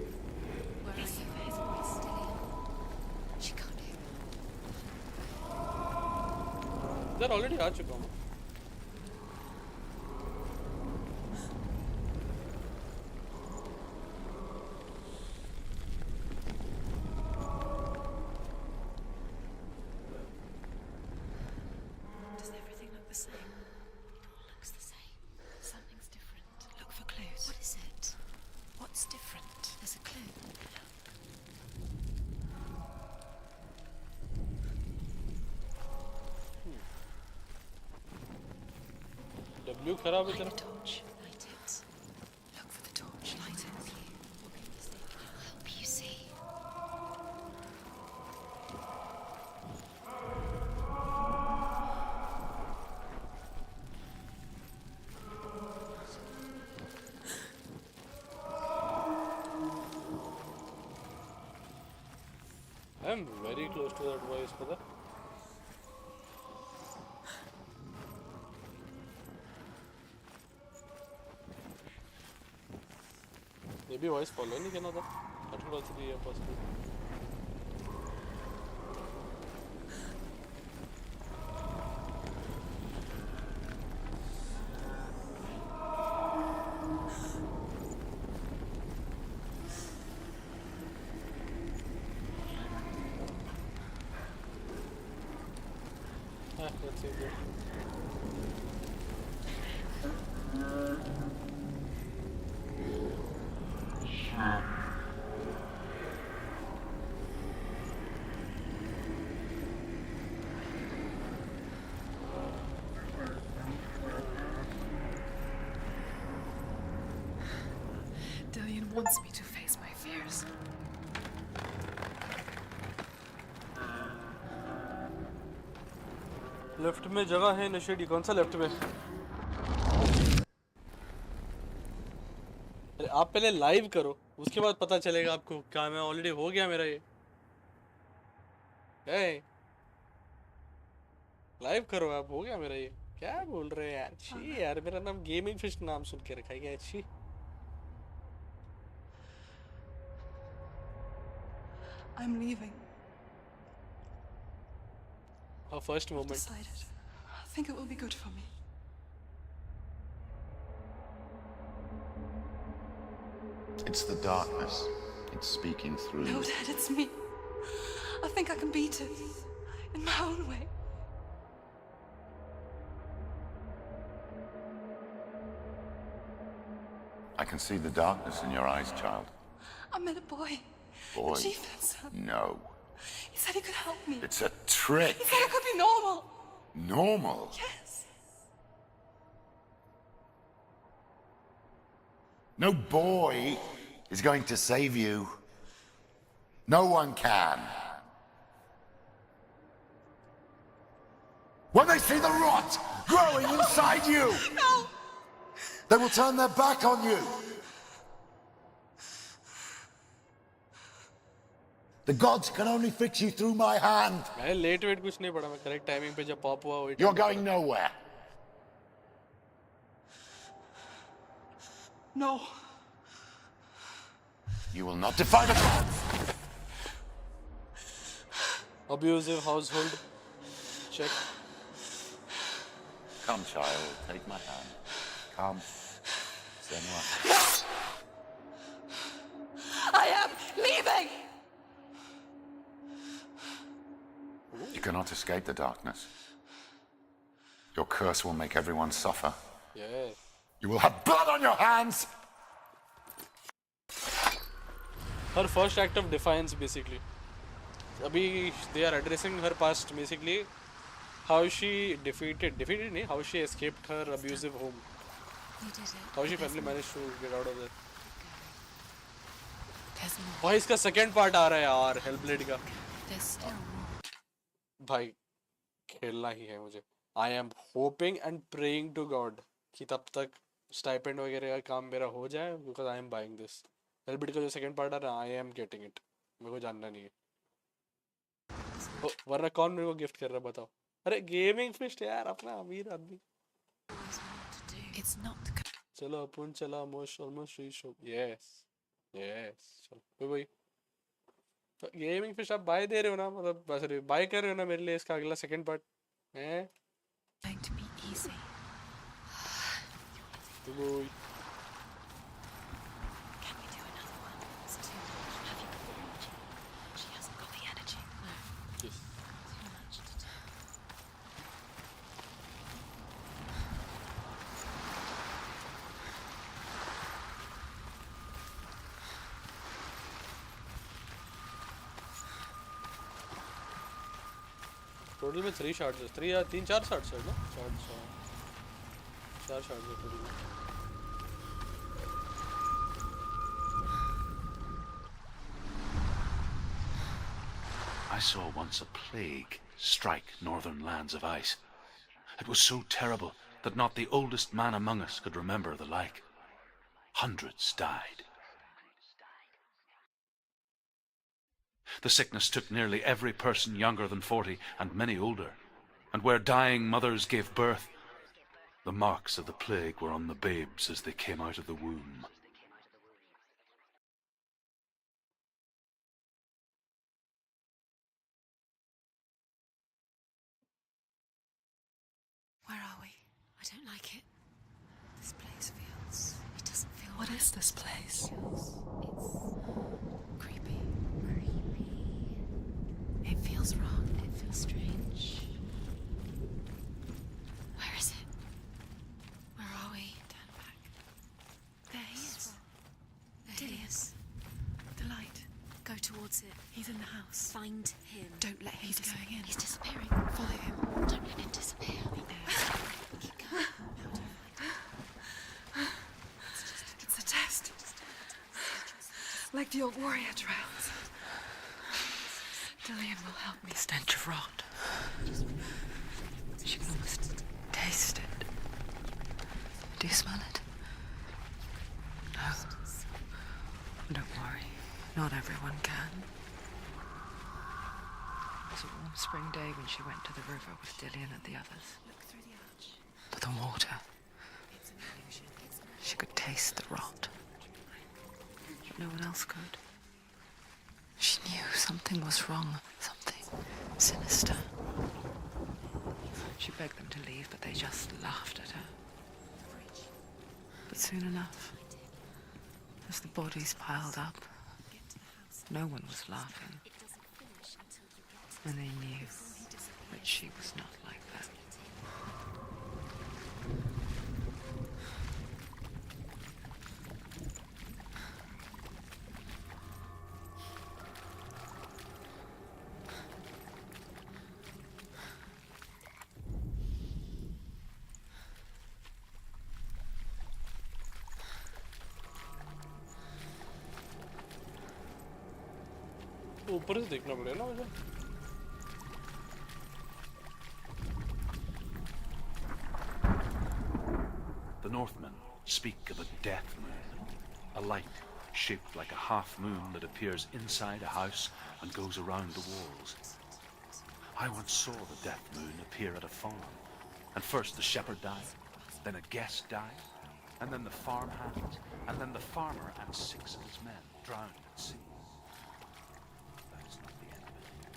उधर already आ चुका हूँ. Does everything look the same? It all looks the same. Something's different. Look for clues. What is it? What's different? There's a clue. W खराब है Light तेरा. the torch. Light it. Look for the torch. Light it. It'll help you see. I'm very close to that voice, पता. ये भी voice follow नहीं करना था. I don't know if it's possible. Let's see there. Dillian wants me to face my fears. Left में जगह है नशेड़ी. कौन सा लेफ्ट में? अरे आप पहले लाइव करो, उसके बाद पता चलेगा आपको. क्या मैं ऑलरेडी हो गया मेरा ये. लाइव करो आप. हो गया मेरा ये. क्या बोल रहे हैं यार. छी यार, मेरा नाम गेमिंग फिश नाम सुन के रखा है. छी. I'm leaving. Our first I've moment. decided. I think it will be good for me. It's the darkness. It's speaking through No, you. Dad, it's me. I think I can beat it. In my own way. I can see the darkness in your eyes, child. I met a boy. Boy. The chief answered. No. He said he could help me. It's a trick. He said I could be normal. Normal. Yes. No boy is going to save you. No one can. When they see the rot growing inside you, No. they will turn their back on you. The gods can only fix you through my hand. मैं late wait कुछ नहीं पड़ा. मैं correct timing पे जब pop हुआ वही. You're going nowhere. No. You will not defy the gods. Abusive household. Check. Come, child, take my hand. Come. Senua. I am leaving. You cannot escape the darkness. Your curse will make everyone suffer. Yeah. You will have blood on your hands. Her first act of defiance, basically. Abhi, they are addressing her past, basically. How she defeated nahi, how she escaped her abusive home. You did it. How she There's finally more. managed to get out of there. There's more. भाई इसका second part आ रहा है यार, Hellblade का. There's still more. भाई खेलना ही है मुझे. I am hoping and praying to God कि तब तक stipend वगैरह का काम मेरा हो जाए, because I am buying this. Hellblade का जो second part आ रहा है, I am getting it. मेरे को जानना नहीं है. वरना कौन मेरे को गिफ्ट कर रहा है बताओ. अरे गेमिंग फिस्ट यार, अपना अमीर आदमी. It's not. चलो अपन चला ऑलमोस्ट रीच हो. यस चलो भाई. तो गेमिंग फिश आप बाय दे रहे हो ना, मतलब बस बाय कर रहे हो ना मेरे लिए इसका अगला सेकंड पार्ट हैं. Bye-bye. Can we do another one? It's too much. Have you got the energy? She hasn't got the energy. No. Yes. Too much to do. Total में 3 शॉट्स है 3 या 3-4 शॉट्स है ना शॉट्स 4 शॉट्स है total में I saw once a plague strike northern lands of ice. It was so terrible that not the oldest man among us could remember the like. Hundreds died. The sickness took nearly every person younger than 40 and many older. And where dying mothers gave birth, the marks of the plague were on the babes as they came out of the womb. Where are we? I don't like it. This place feels... It doesn't feel What right. is this place? It's creepy. It feels wrong. It feels strange. Where is it? Where are we? Turn back. There he is. There he is. The light. Go towards it. He's in the house. Find him. Don't let him. He's going in. He's disappearing. Follow him. Don't let him disappear. Be there. Keep going. How do I find him? It's a test. Like the old warrior trials. Dillian will help me. Stench of rot. She can almost taste it. Do you smell it? No. Don't worry. Not everyone can. It was a warm spring day when she went to the river with Dillian and the others. Look through the arch. To the water. It's an illusion. She could taste the rot. But no one else could. She knew something was wrong. Something sinister. She begged them to leave, but they just laughed at her. But soon enough, as the bodies piled up, no one was laughing. And they knew that she was not like that. ऊपर से देखना पड़ेगा ना मुझे The Northmen speak of a death moon, a light shaped like a half moon that appears inside a house and goes around the walls. I once saw the death moon appear at a farm, and first the shepherd died, then a guest died, and then the farmhand, and then the farmer and 6 of his men drowned at sea. That is not the end of it,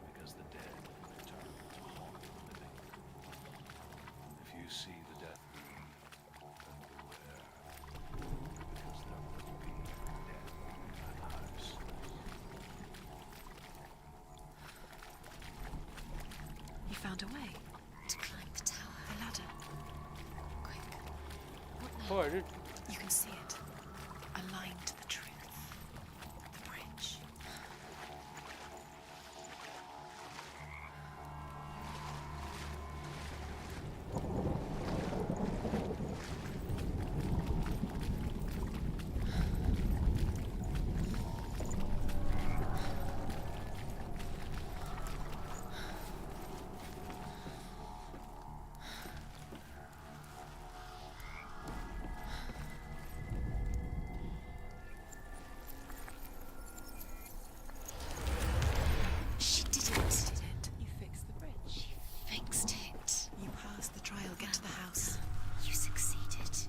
because the dead return to haunt the living. If you see the death moon, then beware, because there will be death in that house. You found a way to climb the tower. The ladder. Quick. What now? oh I did You can see it. Aligned to the truth. The bridge. She did it. You fixed the bridge. She fixed it. You passed the trial. Get to the house. You succeeded.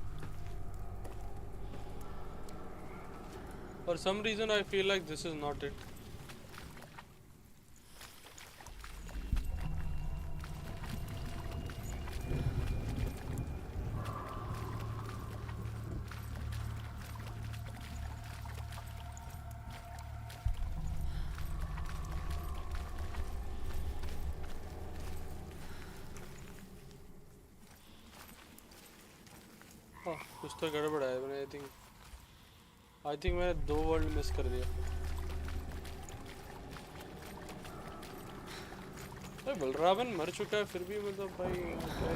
for some reason I feel like this is not it हाँ कुछ तो गड़बड़ है मैंने I think मैंने 2 world miss कर दिया। भाई बलरामन मर चुका है फिर भी मतलब भाई क्या है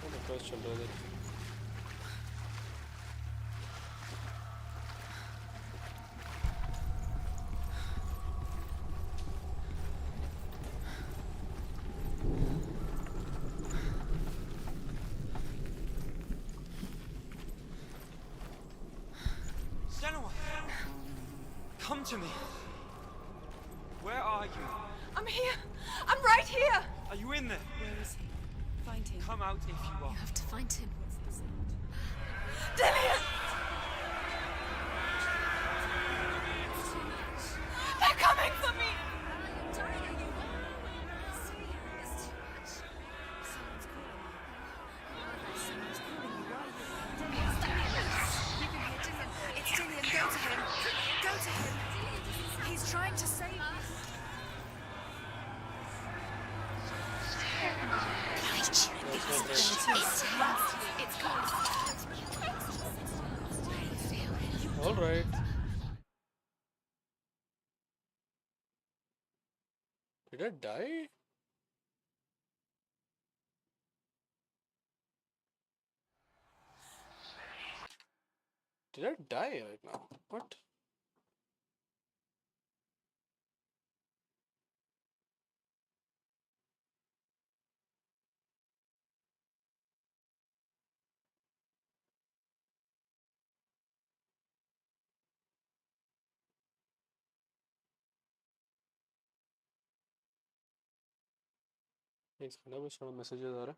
ये बकवास चल रहा है। Senua! Come to me! Where are you? I'm here. I'm right here. Are you in there? Where is he? Find him. Come out if you are. You have to find him. Dillian! They're coming for me. It's Dillian. Go to him. Go to him. He's trying to save you. It's close. All right. Did I die? Did I die right now? What? एक second बस थोड़ा messages आ रहा है।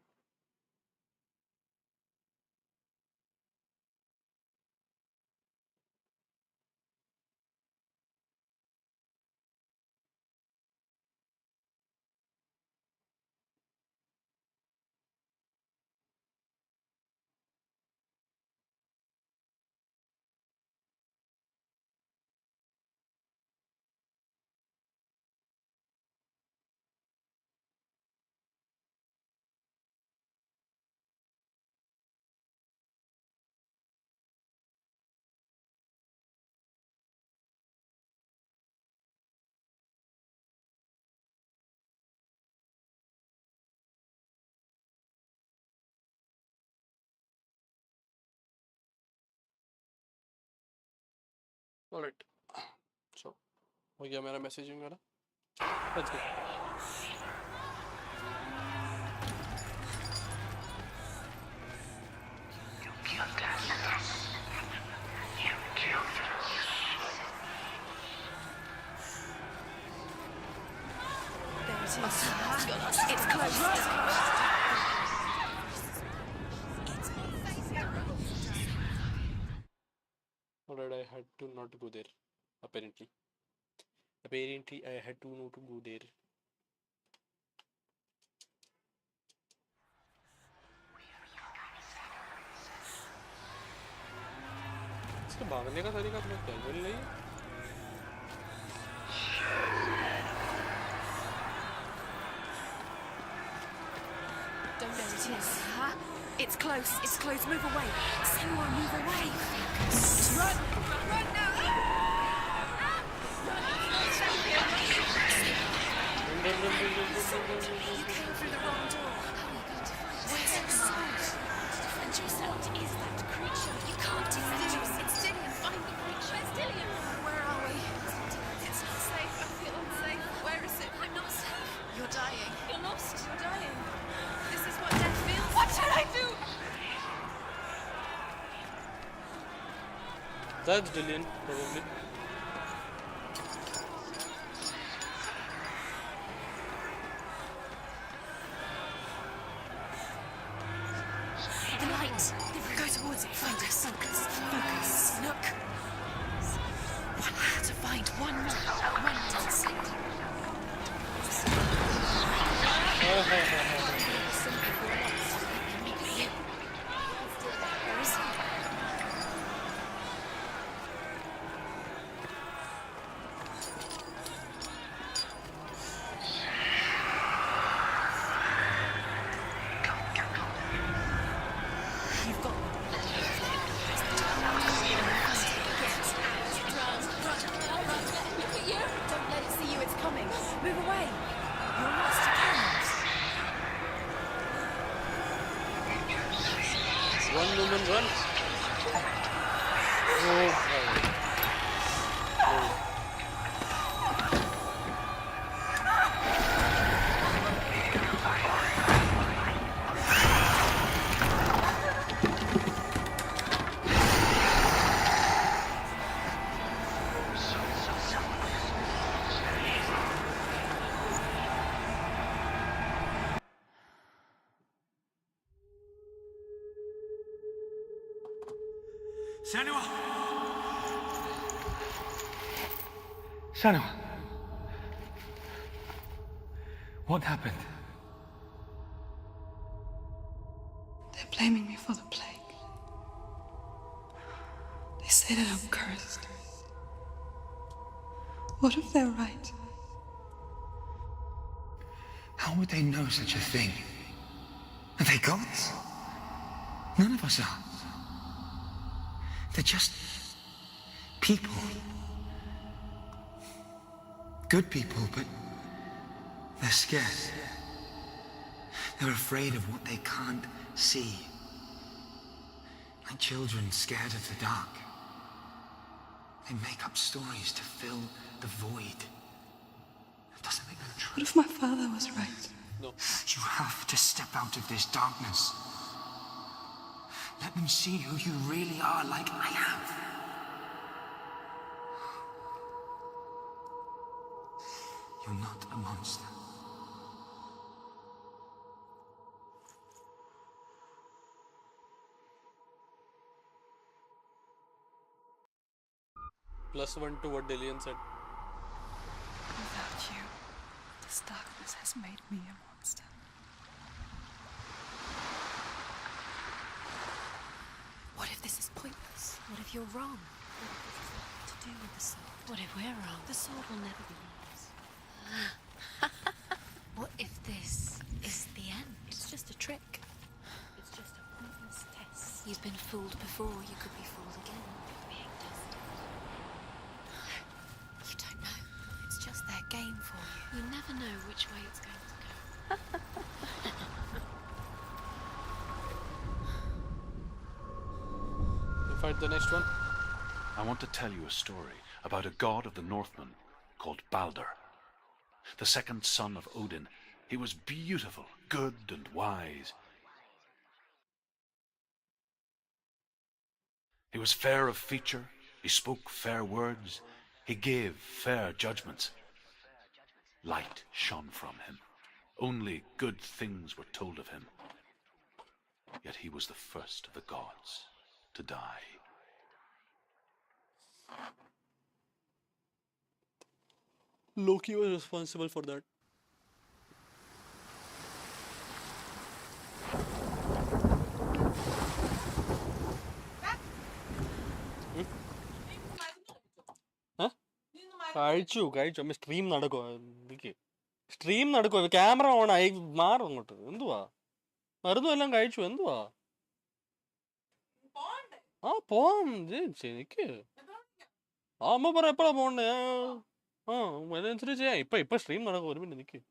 Alright. So, हो गया मेरा messaging वाला। Let's go. There it is. It's close. Alright, I had to not go there. Apparently. Apparently, I had to not go there. इसके भागने का तरीका तुम्हें कैजुअल नहीं है? There it is. It's close. It's close. Move away. Senua, move away. Run! Run now! You came through the wrong door. How are you going to find Senua? Defend yourself. What is that creature? You can't defend yourself. It's Dillian. Find the creature. It's Dillian. Where are we? It's not safe. I feel unsafe. Where is it? I'm not safe. You're dying. You're lost. You're dying. This is what death feels. What should I do? That's Dillian, probably. The light. Go towards it. Find us. Focus. Focus. Look. To find one more. One more. Where is he? One woman run. Oh my. Oh. Senua! Senua! What happened? They're blaming me for the plague. They say that I'm cursed. What if they're right? How would they know such a thing? Are they gods? None of us are. They're just people. Good people, but they're scared. They're afraid of what they can't see. Like children scared of the dark. They make up stories to fill the void. That doesn't make them true. What if my father was right? No. You have to step out of this darkness. Let them see who you really are, like I have. You're not a monster. +1 to what Dillian said. Without you, this darkness has made me a monster. What if this is pointless? What if you're wrong? What if this has nothing to do with the sword? What if we're wrong? The sword will never be yours. What if this is the end? It's just a trick. It's just a pointless test. You've been fooled before, you could be fooled again. You're being tested. You don't know. It's just their game for you. You never know which way it's going to go. You fight the next one. I want to tell you a story about a god of the Northmen called Balder. The second son of Odin. He was beautiful, good and wise. He was fair of feature, he spoke fair words, he gave fair judgments. Light shone from him. Only good things were told of him. Yet he was the first of the gods to die. Loki was responsible for that. കഴിച്ചു stream നടക്കുവാ stream നടക്കുവാ camera on ആയി മാറും അങ്ങോട്ട് എന്തുവാ മരുന്നും എല്ലാം കഴിച്ചു എന്തുവാ ആ പോവാം എനിക്ക് ആ അമ്മ പറ എപ്പോഴാ പോണ്ടേ ആ അതിനനുസരിച്ച് ചെയ്യാം ഇപ്പൊ സ്ട്രീം നടക്കും ഒരു minute Nick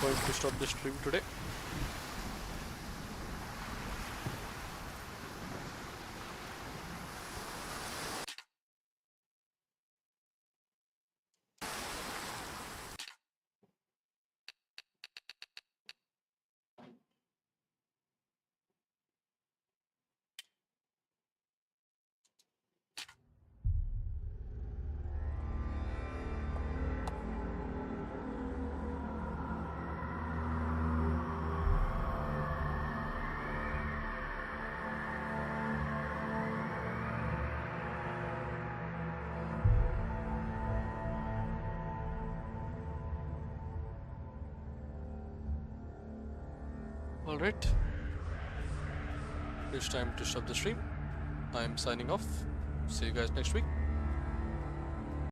Going to stop the stream today. Alright, it's time to stop the stream. I'm signing off. See you guys next week.